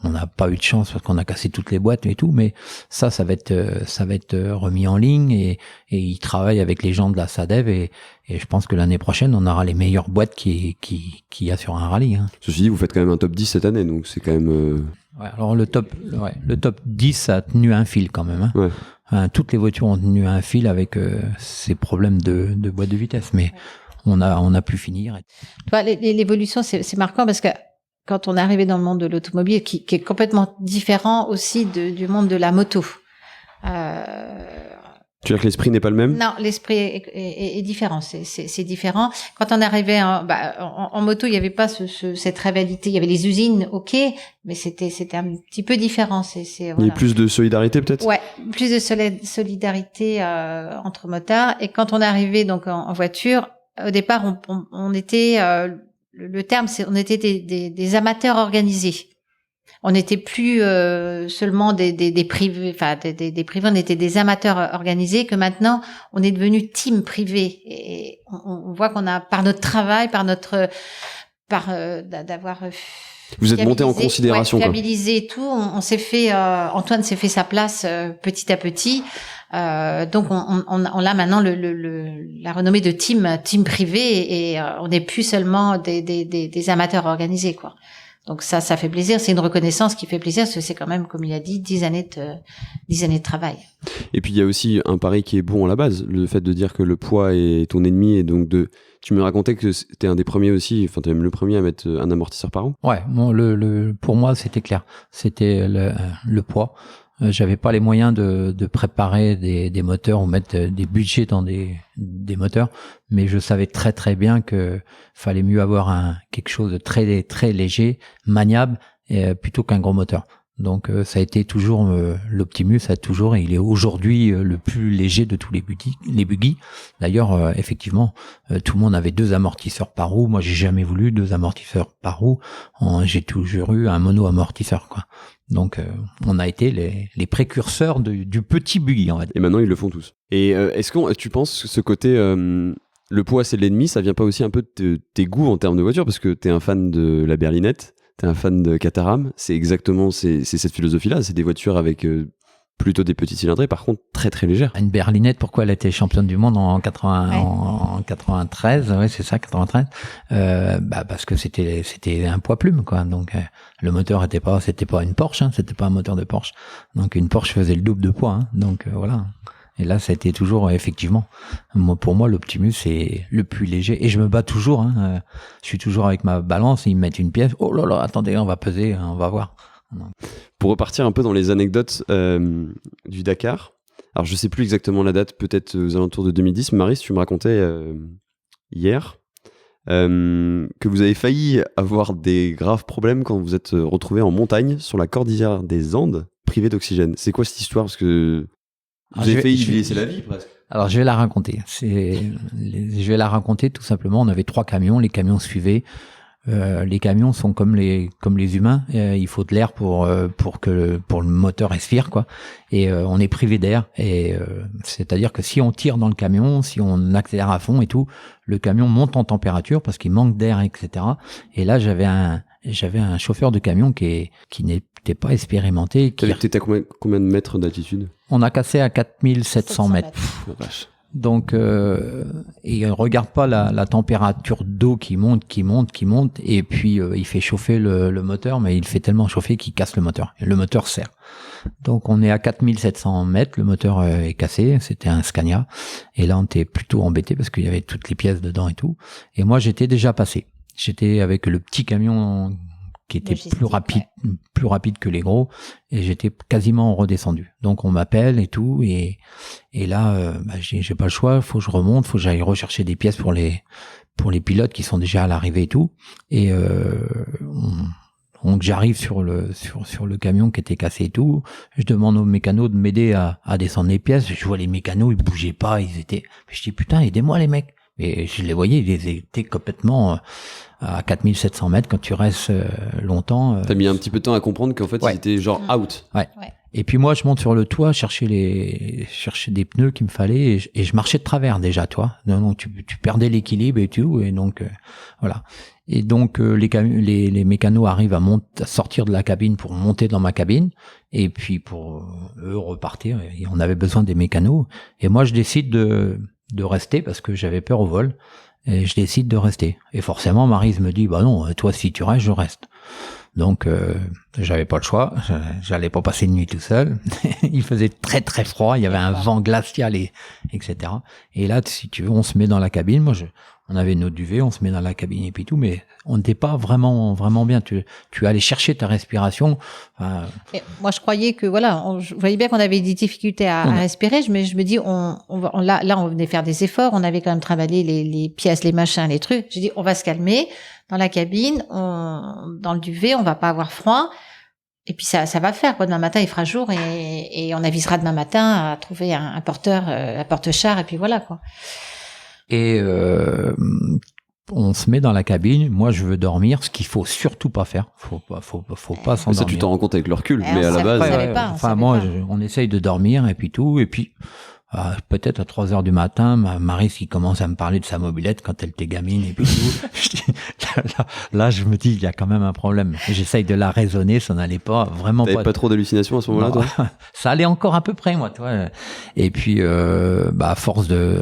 On n'a pas eu de chance parce qu'on a cassé toutes les boîtes et tout, mais ça va être remis en ligne et il travaille avec les gens de la Sadev et je pense que l'année prochaine, on aura les meilleures boîtes qu'il y a sur un rallye. Hein. Ceci dit, vous faites quand même un top 10 cette année, donc c'est quand même. Ouais, alors le top 10 a tenu un fil quand même. Hein. Ouais. Toutes les voitures ont tenu un fil avec ces problèmes de boîte de vitesse, mais on a pu finir. L'évolution, c'est marquant parce que quand on est arrivé dans le monde de l'automobile, qui est complètement différent aussi du monde de la moto. Tu veux dire que l'esprit n'est pas le même ? Non, l'esprit est différent. C'est différent. Quand on arrivait en moto, il y avait pas cette rivalité. Il y avait les usines, ok, mais c'était un petit peu différent. Voilà. Il y a plus de solidarité peut-être ? Ouais, plus de solidarité entre motards. Et quand on est arrivé donc en voiture, au départ, on était le terme, on était des amateurs organisés. On n'était plus seulement des privés, des privés, on était des amateurs organisés, que maintenant on est devenu team privé. Et on voit qu'on a, par notre travail, d'avoir vous êtes monté en considération, fiabilisé tout, on s'est fait, Antoine s'est fait sa place petit à petit. Donc on a maintenant la renommée de team privé et on n'est plus seulement des amateurs organisés, quoi. Donc ça fait plaisir, c'est une reconnaissance qui fait plaisir, parce que c'est quand même, comme il a dit, 10 années de travail. Et puis il y a aussi un pari qui est bon à la base, le fait de dire que le poids est ton ennemi, et donc tu me racontais que t'es un des premiers aussi, enfin t'es même le premier à mettre un amortisseur par roue. Ouais, bon, pour moi c'était clair, c'était le poids. J'avais pas les moyens de préparer des moteurs ou mettre des budgets dans des moteurs, mais je savais très très bien que fallait mieux avoir quelque chose de très très léger, maniable, plutôt qu'un gros moteur. Donc ça a été toujours l'Optimus, et il est aujourd'hui le plus léger de tous les buggy. D'ailleurs, effectivement, tout le monde avait 2 amortisseurs par roue. Moi, j'ai jamais voulu 2 amortisseurs par roue. J'ai toujours eu un mono-amortisseur, quoi. Donc, on a été les précurseurs du petit buggy, on va dire. Et maintenant, ils le font tous. Et est-ce que tu penses que ce côté le poids, c'est l'ennemi, ça vient pas aussi un peu de tes goûts en termes de voiture, parce que t'es un fan de la berlinette, t'es un fan de Caterham, c'est cette philosophie-là, c'est des voitures avec plutôt des petits cylindrés, par contre très très légères. Une berlinette, pourquoi elle était championne du monde en 93, ouais, c'est ça, 93, parce que c'était un poids plume, quoi. Donc le moteur c'était pas une Porsche, hein, c'était pas un moteur de Porsche. Donc une Porsche faisait le double de poids, hein, donc voilà. Et là, ça a été toujours, effectivement, pour moi, l'Optimus, c'est le plus léger. Et je me bats toujours, hein. Je suis toujours avec ma balance, ils me mettent une pièce. Oh là là, attendez, on va peser, on va voir. Pour repartir un peu dans les anecdotes du Dakar, alors je sais plus exactement la date, peut-être aux alentours de 2010, Maryse, tu me racontais hier que vous avez failli avoir des graves problèmes quand vous êtes retrouvé en montagne sur la cordillère des Andes, privé d'oxygène. C'est quoi cette histoire ? Parce que vous avez failli y laisser la vie, presque. Alors, je vais la raconter. Je vais la raconter tout simplement. On avait 3 camions. Les camions suivaient. Les camions sont comme les humains. Il faut de l'air pour le moteur respire, quoi. Et on est privé d'air. Et c'est-à-dire que si on tire dans le camion, si on accélère à fond et tout, le camion monte en température parce qu'il manque d'air, etc. Et là, j'avais un chauffeur de camion qui n'était pas expérimenté. T'étais à combien de mètres d'altitude? On a cassé à 4700 mètres. La vache. Donc, il regarde pas la température d'eau qui monte, et puis il fait chauffer le moteur, mais il fait tellement chauffer qu'il casse le moteur. Et le moteur serre. Donc, on est à 4700 mètres, le moteur est cassé, c'était un Scania. Et là, on était plutôt embêté parce qu'il y avait toutes les pièces dedans et tout. Et moi, j'étais déjà passé. J'étais avec le petit camion qui était plus rapide que les gros, et j'étais quasiment redescendu. Donc on m'appelle et tout, et là j'ai pas le choix, faut que je remonte, faut que j'aille rechercher des pièces pour les pilotes qui sont déjà à l'arrivée et tout, et donc j'arrive sur le camion qui était cassé et tout, je demande aux mécanos de m'aider à descendre les pièces, je vois les mécanos, ils bougeaient pas, je dis putain, aidez-moi les mecs. Et je les voyais, ils étaient complètement à 4700 mètres quand tu restes longtemps. T'as mis un petit peu de temps à comprendre qu'en fait, ils étaient genre out. Ouais. Et puis moi, je monte sur le toit, chercher des pneus qu'il me fallait, et je marchais de travers déjà, toi. Donc tu perdais l'équilibre et tout, et donc voilà. Et donc les mécanos arrivent à sortir de la cabine pour monter dans ma cabine, et puis pour eux repartir. Et on avait besoin des mécanos. Et moi, je décide de rester parce que j'avais peur au vol, et je décide de rester. Et forcément, Maryse me dit, bah non, toi, si tu restes, je reste. Donc, j'avais pas le choix, j'allais pas passer une nuit tout seul. Il faisait très très froid, il y avait un vent glacial, etc. Et là, si tu veux, on se met dans la cabine. On avait notre duvet, on se met dans la cabine et puis tout, mais on n'était pas vraiment bien. Tu allais chercher ta respiration. Moi, je croyais que voilà, je voyais bien qu'on avait des difficultés à respirer. Je me dis, là, on venait faire des efforts. On avait quand même travaillé les pièces, les machins, les trucs. J'ai dit, on va se calmer dans la cabine, dans le duvet, on va pas avoir froid. Et puis ça va faire, quoi. Demain matin, il fera jour et on avisera demain matin à trouver un porteur, un porte-char, et puis voilà, quoi. Et on se met dans la cabine. Moi, je veux dormir, ce qu'il faut surtout pas faire. Faut pas s'endormir. Ça, tu t'en rends compte avec le recul, mais à la base. On essaye de dormir et puis tout. Et puis, peut-être à 3h du matin, Maryse qui commence à me parler de sa mobilette quand elle était gamine et puis tout. Là, je me dis, il y a quand même un problème. J'essaye de la raisonner, ça n'allait pas, vraiment pas. T'avais pas trop d'hallucinations à ce moment-là, toi? Ça allait encore à peu près, moi, toi. Et puis, à force de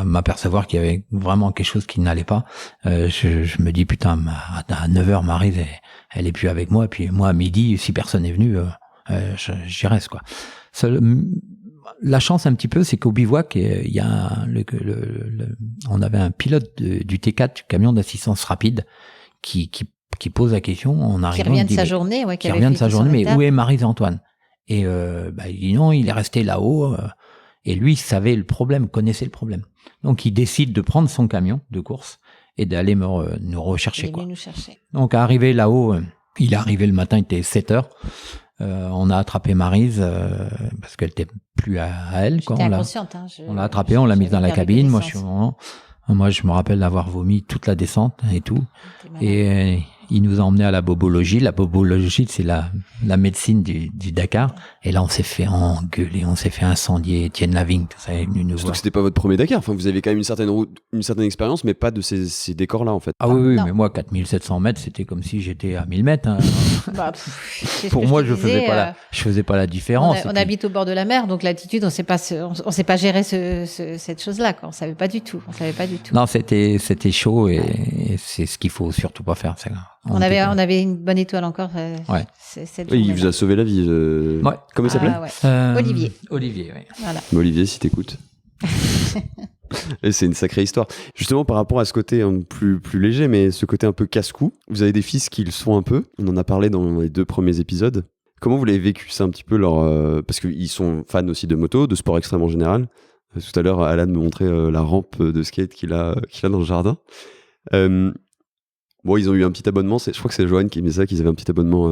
m'apercevoir qu'il y avait vraiment quelque chose qui n'allait pas, je me dis, putain, à 9h, Maryse, elle est plus avec moi. Et puis moi, à midi, si personne n'est venu, j'y reste, quoi. La chance un petit peu, c'est qu'au bivouac, il y a on avait un pilote du T4, du camion d'assistance rapide, qui pose la question en arrivant. Qui revient de sa journée, qui revient de sa journée, mais où est Maryse-Antoine? Et il dit non, il est resté là-haut. Et lui, il savait le problème, connaissait le problème. Donc il décide de prendre son camion de course et d'aller nous rechercher. Il est venu nous chercher. Donc arrivé là-haut, il est arrivé le matin, il était 7h. On a attrapé Maryse parce qu'elle était plus à elle. J'étais inconsciente. On l'a attrapée, on l'a mise dans la cabine. Moi, je me rappelle d'avoir vomi toute la descente et tout. Et il nous a emmenés à la bobologie. La bobologie, c'est la médecine du Dakar. Et là, on s'est fait engueuler, on s'est fait incendier. Étienne Lavigne, tout ça est venu nous voir. Surtout que c'était pas votre premier Dakar. Enfin, vous avez quand même une certaine expérience, mais pas de ces décors-là, en fait. Ah oui, mais moi, 4700 mètres, c'était comme si j'étais à 1000 mètres. Hein. Pour moi, je faisais pas la différence. On habite au bord de la mer, donc l'altitude, on sait pas gérer cette chose-là, quoi. On savait pas du tout. Non, c'était chaud et c'est ce qu'il faut surtout pas faire. On avait une bonne étoile encore. Ouais. Oui, il vous a sauvé la vie. Ouais. Comment il s'appelait? Olivier. Olivier, oui. Voilà. Mais Olivier, si t'écoutes. Et c'est une sacrée histoire. Justement, par rapport à ce côté plus léger, mais ce côté un peu casse-cou, vous avez des fils qui le sont un peu. On en a parlé dans les 2 premiers épisodes. Comment vous l'avez vécu, ça, un petit peu parce qu'ils sont fans aussi de moto, de sport extrême en général. Tout à l'heure, Alan me montrait la rampe de skate qu'il a dans le jardin. Bon, ils ont eu un petit abonnement. Je crois que c'est Joanne qui met ça, qu'ils avaient un petit abonnement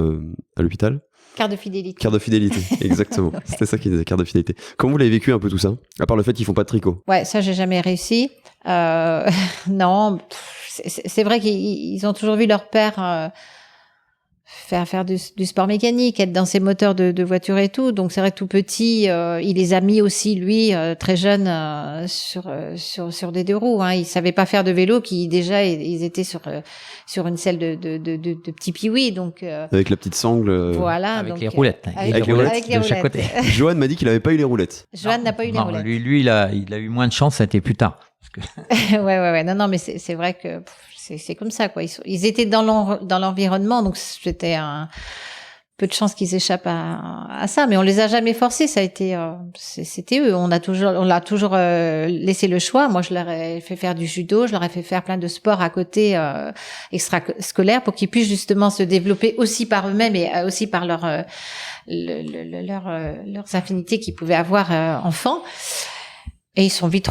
à l'hôpital. Carte de fidélité. Carte de fidélité, exactement. Ouais. C'était ça qui disait, carte de fidélité. Comment vous l'avez vécu un peu tout ça? À part le fait qu'ils font pas de tricot. Ouais, ça, j'ai jamais réussi. Non, c'est vrai qu'ils ont toujours vu leur père faire du sport mécanique, être dans ces moteurs de voiture et tout. Donc c'est vrai que tout petit, il les a mis aussi lui très jeune sur des deux roues. Hein. Il savait pas faire de vélo, qui déjà ils étaient sur une selle de petits piouis. Donc Avec la petite sangle. voilà. Avec donc, les roulettes. Avec les roulettes de chaque côté. Johan m'a dit qu'il avait pas eu les roulettes. Johan n'a pas eu les Non, roulettes. lui, il a eu moins de chance, ça a été plus tard. Parce que... ouais. Non, mais c'est vrai que c'est comme ça, quoi. Ils étaient dans l'environnement, donc c'était un peu de chance qu'ils échappent à ça. Mais on les a jamais forcés. Ça a été, c'était eux. On l'a toujours laissé le choix. Moi, je leur ai fait faire du judo, je leur ai fait faire plein de sports à côté extrascolaires pour qu'ils puissent justement se développer aussi par eux-mêmes et aussi par leurs affinités qu'ils pouvaient avoir enfants. Et ils sont vite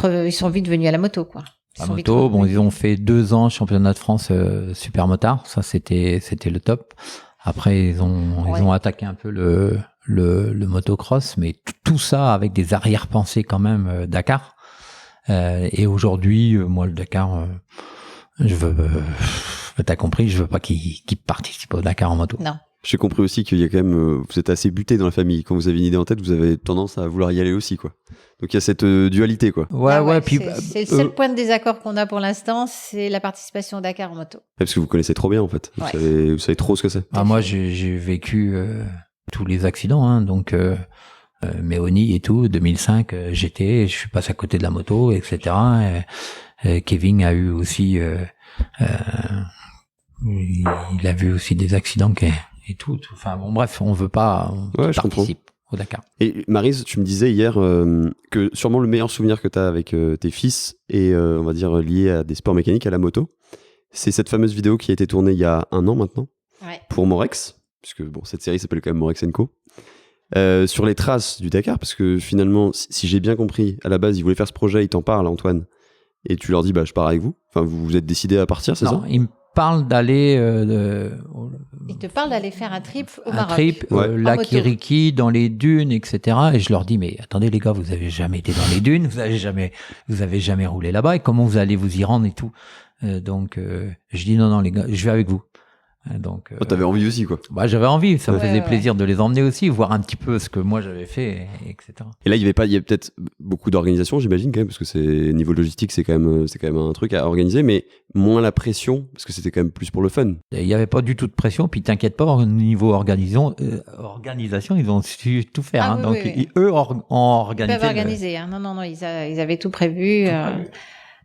venus à la moto, quoi. La moto, bon, ils ont fait 2 ans championnat de France super motard, ça c'était le top. Après ils ont attaqué un peu le motocross, mais tout ça avec des arrière-pensées quand même Dakar. Et aujourd'hui, moi le Dakar, t'as compris, je veux pas qu'il participe au Dakar en moto. Non. J'ai compris aussi qu'il y a quand même, vous êtes assez buté dans la famille. Quand vous avez une idée en tête, vous avez tendance à vouloir y aller aussi, quoi. Donc il y a cette dualité, quoi. Ouais. Puis c'est le seul point de désaccord qu'on a pour l'instant, c'est la participation au Dakar en moto. Parce que vous connaissez trop bien, en fait. Vous savez trop ce que c'est. Moi, j'ai vécu tous les accidents, hein, donc Méoni et tout. 2005, je suis passé à côté de la moto, etc. Kevin a eu aussi, il a vu aussi des accidents et tout. Enfin bon, bref, on veut pas je participe au Dakar. Et Maryse, tu me disais hier que sûrement le meilleur souvenir que tu as avec tes fils est, on va dire, lié à des sports mécaniques, à la moto. C'est cette fameuse vidéo qui a été tournée il y a 1 an maintenant, pour Morex, puisque bon, cette série s'appelle quand même Morex & Co. Sur les traces du Dakar, parce que finalement, si j'ai bien compris, à la base, ils voulaient faire ce projet, ils t'en parlent, Antoine, et tu leur dis, je pars avec vous. Enfin, vous vous êtes décidé à partir, c'est ça? Non, ils me parlent d'aller... Ils te parlent d'aller faire un trip au Maroc. Un trip, lac Iriki, dans les dunes, etc. Et je leur dis, mais attendez les gars, vous avez jamais été dans les dunes, vous avez jamais roulé là-bas, et comment vous allez vous y rendre et tout. Donc, je dis non les gars, je vais avec vous. Donc, t'avais envie aussi, quoi. J'avais envie, ça me faisait plaisir de les emmener aussi, voir un petit peu ce que moi j'avais fait, etc. Et là, il y avait peut-être beaucoup d'organisation, j'imagine quand même, parce que niveau logistique, c'est quand même un truc à organiser, mais moins la pression, parce que c'était quand même plus pour le fun. Il n'y avait pas du tout de pression, puis t'inquiète pas, au niveau organisation, ils ont su tout faire. Eux ont organisé. Ils peuvent organiser. Non, ils avaient tout prévu.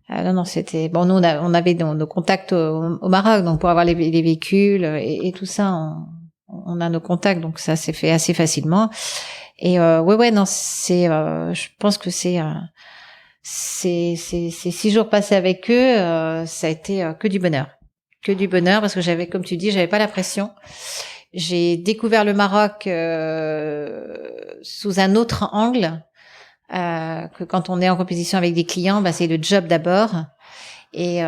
Non, c'était bon. Nous, on avait nos contacts au Maroc, donc pour avoir les véhicules et tout ça, on a nos contacts, donc ça s'est fait assez facilement. Et non, c'est, je pense que c'est 6 jours passés avec eux, ça a été que du bonheur, parce que comme tu dis, j'avais pas la pression. J'ai découvert le Maroc sous un autre angle. Que quand on est en compétition avec des clients, c'est le job d'abord, et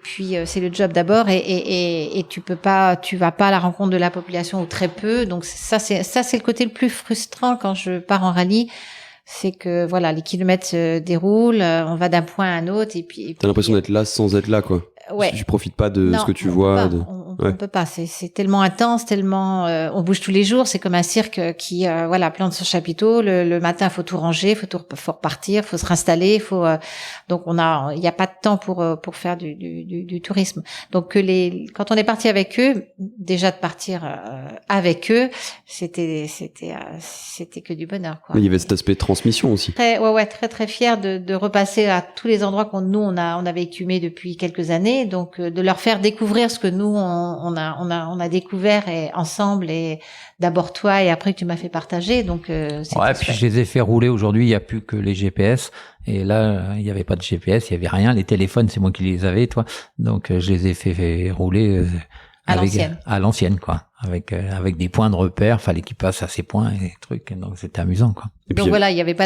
puis c'est le job d'abord, et tu vas pas à la rencontre de la population ou très peu. Donc ça c'est le côté le plus frustrant quand je pars en rallye, c'est que voilà, les kilomètres se déroulent, on va d'un point à un autre, et puis t'as l'impression d'être là sans être là, quoi. Ouais. Tu profites pas de ce que tu vois. On peut pas. C'est tellement intense, tellement. On bouge tous les jours. C'est comme un cirque qui, plante son chapiteau. Le matin, faut tout ranger, faut repartir, faut se réinstaller, donc il n'y a pas de temps pour faire du tourisme. Donc quand on est parti avec eux, déjà de partir avec eux, c'était que du bonheur, quoi. Mais il y avait cet aspect de transmission aussi. Très très fier de repasser à tous les endroits on avait écumé depuis quelques années. Donc de leur faire découvrir ce que nous on a découvert ensemble, et d'abord toi et après tu m'as fait partager. Donc puis je les ai fait rouler. Aujourd'hui, il y a plus que les GPS, et là il y avait pas de GPS, il y avait rien. Les téléphones, c'est moi qui les avais, toi. Donc je les ai fait rouler à l'ancienne, quoi. Avec des points de repère, fallait qu'ils passent à ces points et des trucs. Donc c'était amusant, quoi. Donc voilà, il y avait pas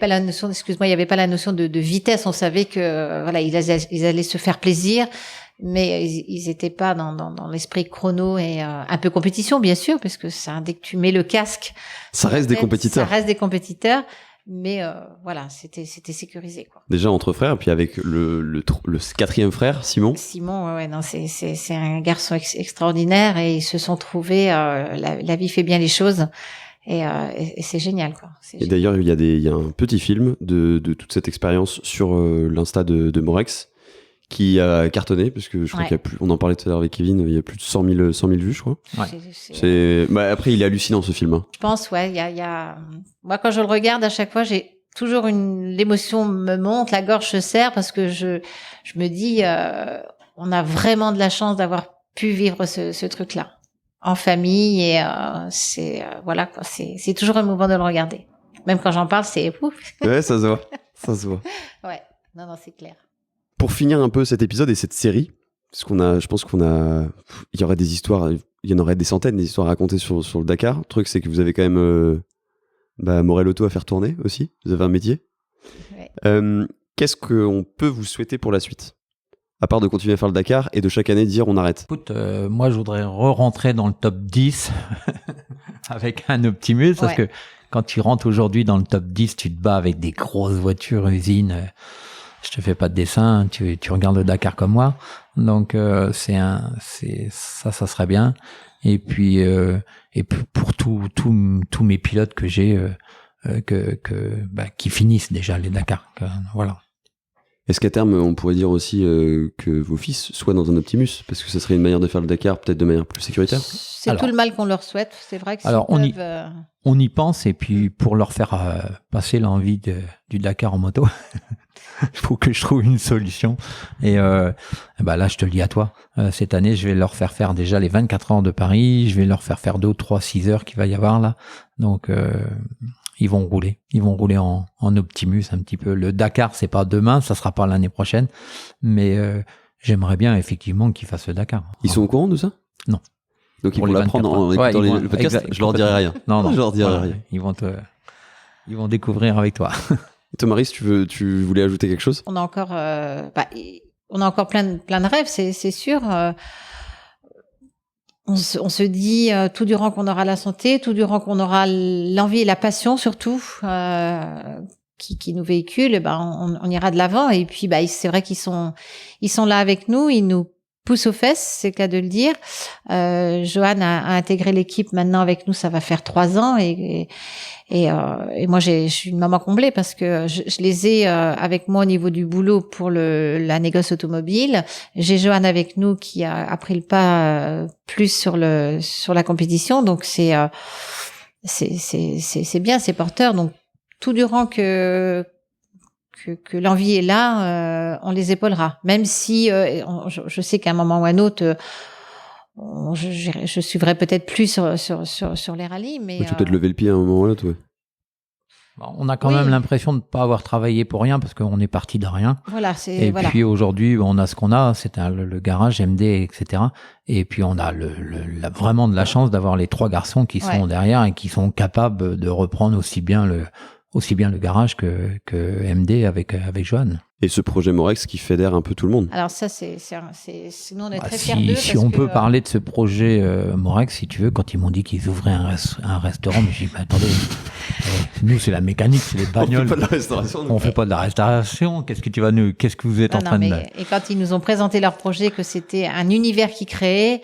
la notion de vitesse. On savait que ils allaient se faire plaisir. mais ils étaient pas dans l'esprit chrono et un peu compétition, bien sûr, parce que ça, dès que tu mets le casque, ça reste des compétiteurs. Ça reste des compétiteurs. Mais voilà, c'était sécurisé, quoi. Déjà entre frères, puis avec le quatrième frère, Simon. Simon, ouais, non, c'est un garçon extraordinaire et ils se sont trouvés. La vie fait bien les choses et c'est génial, quoi. Et d'ailleurs, il y a un petit film de toute cette expérience sur l'Insta de Morex qui a cartonné, parce que je crois qu'il y a plus, on en parlait tout à l'heure avec Kevin, il y a plus de 100 000 vues, je crois. Ouais. Bah, après, il est hallucinant, ce film. Hein. Je pense, ouais, il y a, moi, quand je le regarde, à chaque fois, j'ai toujours l'émotion me monte, la gorge se serre, parce que je me dis, on a vraiment de la chance d'avoir pu vivre ce truc-là en famille, et voilà, quoi, c'est toujours émouvant de le regarder. Même quand j'en parle, c'est ouf. Ouais, ça se voit. Ouais, non, c'est clair. Pour finir un peu cet épisode et cette série, parce je pense il y aurait des histoires, il y en aurait des centaines d'histoires à raconter sur le Dakar. Le truc, c'est que vous avez quand même Morel Auto à faire tourner aussi. Vous avez un métier. Ouais. Qu'est-ce qu'on peut vous souhaiter pour la suite ? À part de continuer à faire le Dakar et de chaque année dire on arrête. Écoute, moi je voudrais rentrer dans le top 10 avec un Optimus, parce que quand tu rentres aujourd'hui dans le top 10, tu te bats avec des grosses voitures usines. Je te fais pas de dessin, tu regardes le Dakar comme moi. Donc ça serait bien. Et puis pour tous mes pilotes que j'ai qui finissent déjà les Dakar. Voilà. Est-ce qu'à terme, on pourrait dire aussi que vos fils soient dans un Optimus, parce que ça serait une manière de faire le Dakar peut-être de manière plus sécuritaire ? C'est tout le mal qu'on leur souhaite. C'est vrai que on y pense, et puis pour leur faire passer l'envie du Dakar en moto, il faut que je trouve une solution. Et là, je te le dis à toi, cette année, je vais leur faire déjà les 24 heures de Paris, je vais leur faire 2 ou 3 6 heures qu'il va y avoir là. Donc ils vont rouler en Optimus un petit peu. Le Dakar, c'est pas demain, ça sera pas l'année prochaine, mais j'aimerais bien effectivement qu'ils fassent le Dakar. Ils sont au courant de ça ? Non. Donc ils vont l'apprendre en écoutant le podcast. Je leur dirai rien. Non, je leur dirai rien. Ils vont découvrir avec toi. Thomas, tu voulais ajouter quelque chose ? On a encore plein de rêves, c'est sûr. On se dit tout durant qu'on aura la santé, tout durant qu'on aura l'envie et la passion surtout qui nous véhicule, on ira de l'avant. Et puis c'est vrai qu'ils sont là avec nous, ils nous poussent aux fesses, c'est le cas de le dire. Johan a intégré l'équipe maintenant avec nous, ça va faire 3 ans et moi je suis une maman comblée parce que je les ai avec moi au niveau du boulot pour la négoce automobile. J'ai Johan avec nous qui a pris le pas plus sur la compétition, donc c'est bien, c'est porteur. Donc tout durant que l'envie est là, on les épaulera. Même si je sais qu'à un moment ou à un autre, je suivrai peut-être plus sur les rallyes, mais tu peux peut-être lever le pied à un moment ou à l'autre, ouais. On a quand même l'impression de ne pas avoir travaillé pour rien, parce qu'on est parti de rien. Voilà, puis aujourd'hui, on a ce qu'on a, c'est le garage MD, etc. Et puis on a vraiment de la chance d'avoir les 3 garçons qui sont derrière et qui sont capables de reprendre aussi bien le garage que MD avec Johan. Et ce projet Morex qui fédère un peu tout le monde. Alors ça, nous on est très fiers d'eux. Si on peut parler de ce projet Morex, si tu veux, quand ils m'ont dit qu'ils ouvraient un restaurant, mais j'ai dit, attendez, nous c'est la mécanique, c'est les bagnoles. On fait pas de la restauration. On fait pas de la restauration. Qu'est-ce que vous êtes en train de... Et quand ils nous ont présenté leur projet, que c'était un univers qu'ils créaient,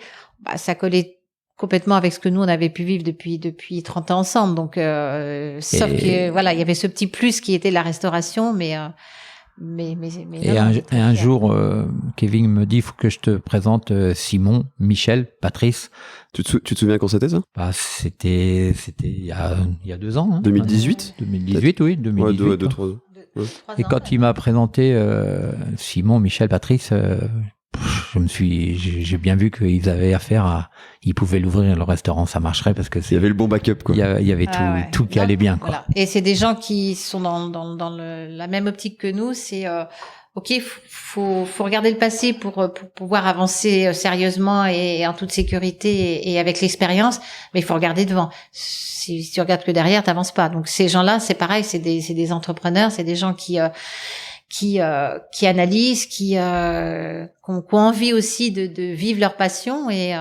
ça collait complètement avec ce que nous on avait pu vivre depuis 30 ans ensemble. Donc sauf que voilà, il y avait ce petit plus qui était la restauration, mais un jour, Kevin me dit, il faut que je te présente Simon, Michel, Patrice. Tu te souviens quand c'était ça ? C'était il y a 2 ans. Hein, 2018 ? 2018, oui. 2018. Ouais, 2-3 ans. Et quand il m'a présenté Simon, Michel, Patrice, j'ai bien vu qu'ils avaient affaire ils pouvaient l'ouvrir, le restaurant, ça marcherait parce que il y avait le bon backup, quoi. Il y avait tout qui allait bien, quoi. Voilà. Et c'est des gens qui sont dans la même optique que nous, c'est ok, faut regarder le passé pour pouvoir avancer sérieusement et en toute sécurité et avec l'expérience, mais il faut regarder devant. Si tu regardes que derrière, t'avances pas. Donc ces gens-là, c'est pareil, c'est des entrepreneurs, c'est des gens qui qui analysent, qui ont envie aussi de vivre leur passion et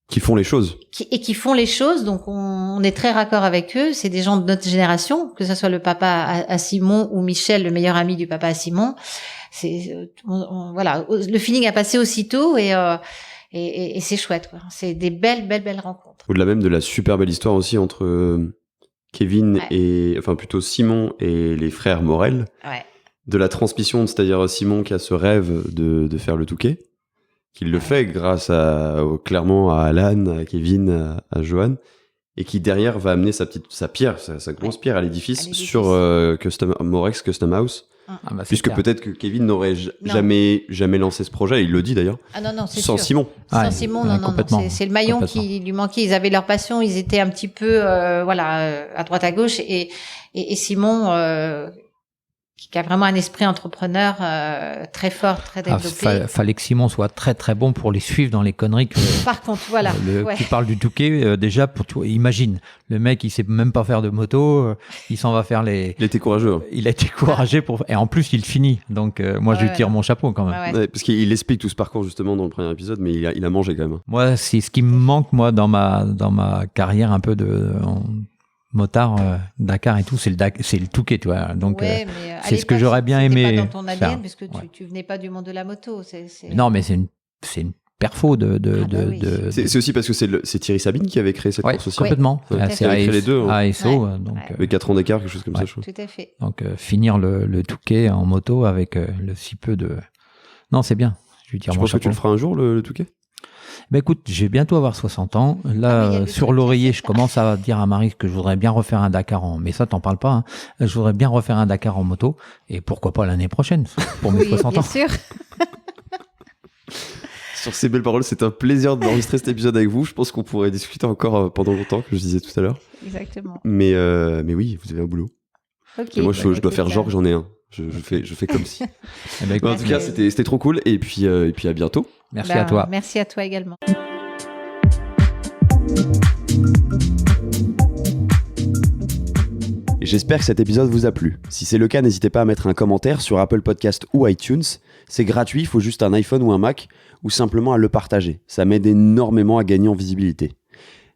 qui font les choses. Qui font les choses. Donc on est très raccord avec eux. C'est des gens de notre génération, que ce soit le papa à Simon ou Michel, le meilleur ami du papa à Simon. Voilà, le feeling a passé aussitôt et c'est chouette, quoi. C'est des belles rencontres. Au-delà même de la super belle histoire aussi entre Kevin enfin plutôt Simon et les frères Morel. Ouais. De la transmission, c'est-à-dire Simon qui a ce rêve de faire le Touquet, qui le fait grâce clairement à Alan, à Kevin, à Johan, et qui derrière va amener sa pierre, sa grosse pierre à l'édifice sur Morex Custom House. Puisque peut-être que Kevin n'aurait jamais lancé ce projet, il le dit d'ailleurs. Ah non, c'est sans sûr. Simon. Sans Simon, non. C'est le maillon qui lui manquait. Ils avaient leur passion, ils étaient un petit peu, à droite à gauche, et Simon, qui a vraiment un esprit entrepreneur très fort, très développé. Fallait que Simon soit très très bon pour les suivre dans les conneries. Par contre, voilà. Tu parles du Touquet, déjà, imagine, le mec, il sait même pas faire de moto, il s'en va faire les... Il a été courageux. Hein. Il a été courageux et en plus, il finit. Donc, moi, je lui tire mon chapeau quand même. Ouais, parce qu'il explique tout ce parcours justement dans le premier épisode, mais il a mangé quand même. Moi, c'est ce qui me manque, moi, dans ma carrière un peu de... motard, Dakar et tout, c'est le Touquet, tu vois. Donc, c'est ce que j'aurais bien aimé. Pas dans ton ADN, parce que tu venais pas du monde de la moto. Non, mais c'est une perfo C'est aussi parce que c'est Thierry Sabine qui avait créé cette course aussi. Complètement. C'est créé les deux. ASO. Avec 4 ans d'écart, quelque chose comme ça, je trouve. Tout à fait. Donc, finir le Touquet en moto avec le si peu de... Non, c'est bien. Je pense que tu le feras un jour, le Touquet ? Ben écoute, je vais bientôt avoir 60 ans. Là, sur l'oreiller, je commence à dire à Marie que je voudrais bien refaire un Dakar mais ça, t'en parles pas, hein. Je voudrais bien refaire un Dakar en moto. Et pourquoi pas l'année prochaine, pour mes 60 ans. Bien sûr. Sur ces belles paroles, c'est un plaisir d'enregistrer cet épisode avec vous. Je pense qu'on pourrait discuter encore pendant longtemps, comme je disais tout à l'heure. Exactement. Mais oui, vous avez un boulot. Okay, et moi, je dois faire genre que j'en ai un. Je fais comme si. En tout cas, c'était trop cool. Et puis à bientôt. Merci à toi. Merci à toi également. J'espère que cet épisode vous a plu. Si c'est le cas, n'hésitez pas à mettre un commentaire sur Apple Podcast ou iTunes. C'est gratuit, il faut juste un iPhone ou un Mac, ou simplement à le partager. Ça m'aide énormément à gagner en visibilité.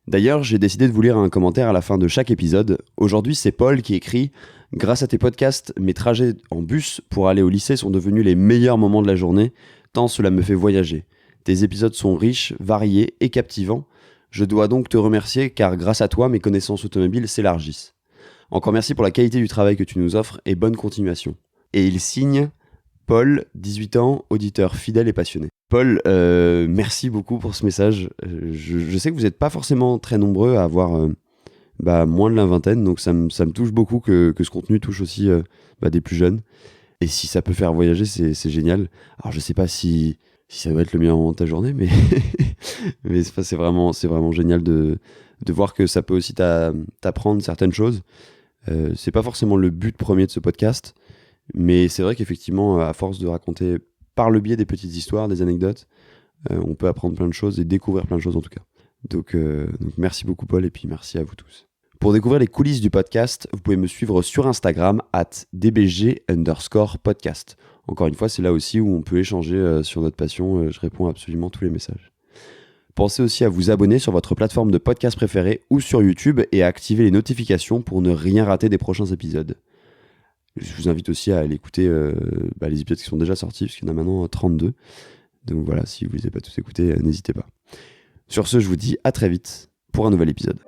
D'ailleurs, j'ai décidé de vous lire un commentaire à la fin de chaque épisode. Aujourd'hui, c'est Paul qui écrit « Grâce à tes podcasts, mes trajets en bus pour aller au lycée sont devenus les meilleurs moments de la journée, tant cela me fait voyager. Tes épisodes sont riches, variés et captivants. Je dois donc te remercier car grâce à toi, mes connaissances automobiles s'élargissent. Encore merci pour la qualité du travail que tu nous offres et bonne continuation. » Et il signe Paul, 18 ans, auditeur fidèle et passionné. Paul, merci beaucoup pour ce message. Je sais que vous n'êtes pas forcément très nombreux à avoir moins de la vingtaine, donc ça me touche beaucoup que ce contenu touche aussi des plus jeunes. Et si ça peut faire voyager, c'est génial. Alors je sais pas si ça doit être le meilleur moment de ta journée, mais c'est vraiment génial de voir que ça peut aussi t'apprendre certaines choses. C'est pas forcément le but premier de ce podcast, mais c'est vrai qu'effectivement, à force de raconter par le biais des petites histoires, des anecdotes, on peut apprendre plein de choses et découvrir plein de choses en tout cas. Donc merci beaucoup Paul, et puis merci à vous tous. Pour découvrir les coulisses du podcast, vous pouvez me suivre sur Instagram @dbg_podcast. Encore une fois, c'est là aussi où on peut échanger sur notre passion. Je réponds à absolument tous les messages. Pensez aussi à vous abonner sur votre plateforme de podcast préférée ou sur YouTube et à activer les notifications pour ne rien rater des prochains épisodes. Je vous invite aussi à aller écouter les épisodes qui sont déjà sortis, parce qu'il y en a maintenant 32. Donc voilà, si vous ne les avez pas tous écoutés, n'hésitez pas. Sur ce, je vous dis à très vite pour un nouvel épisode.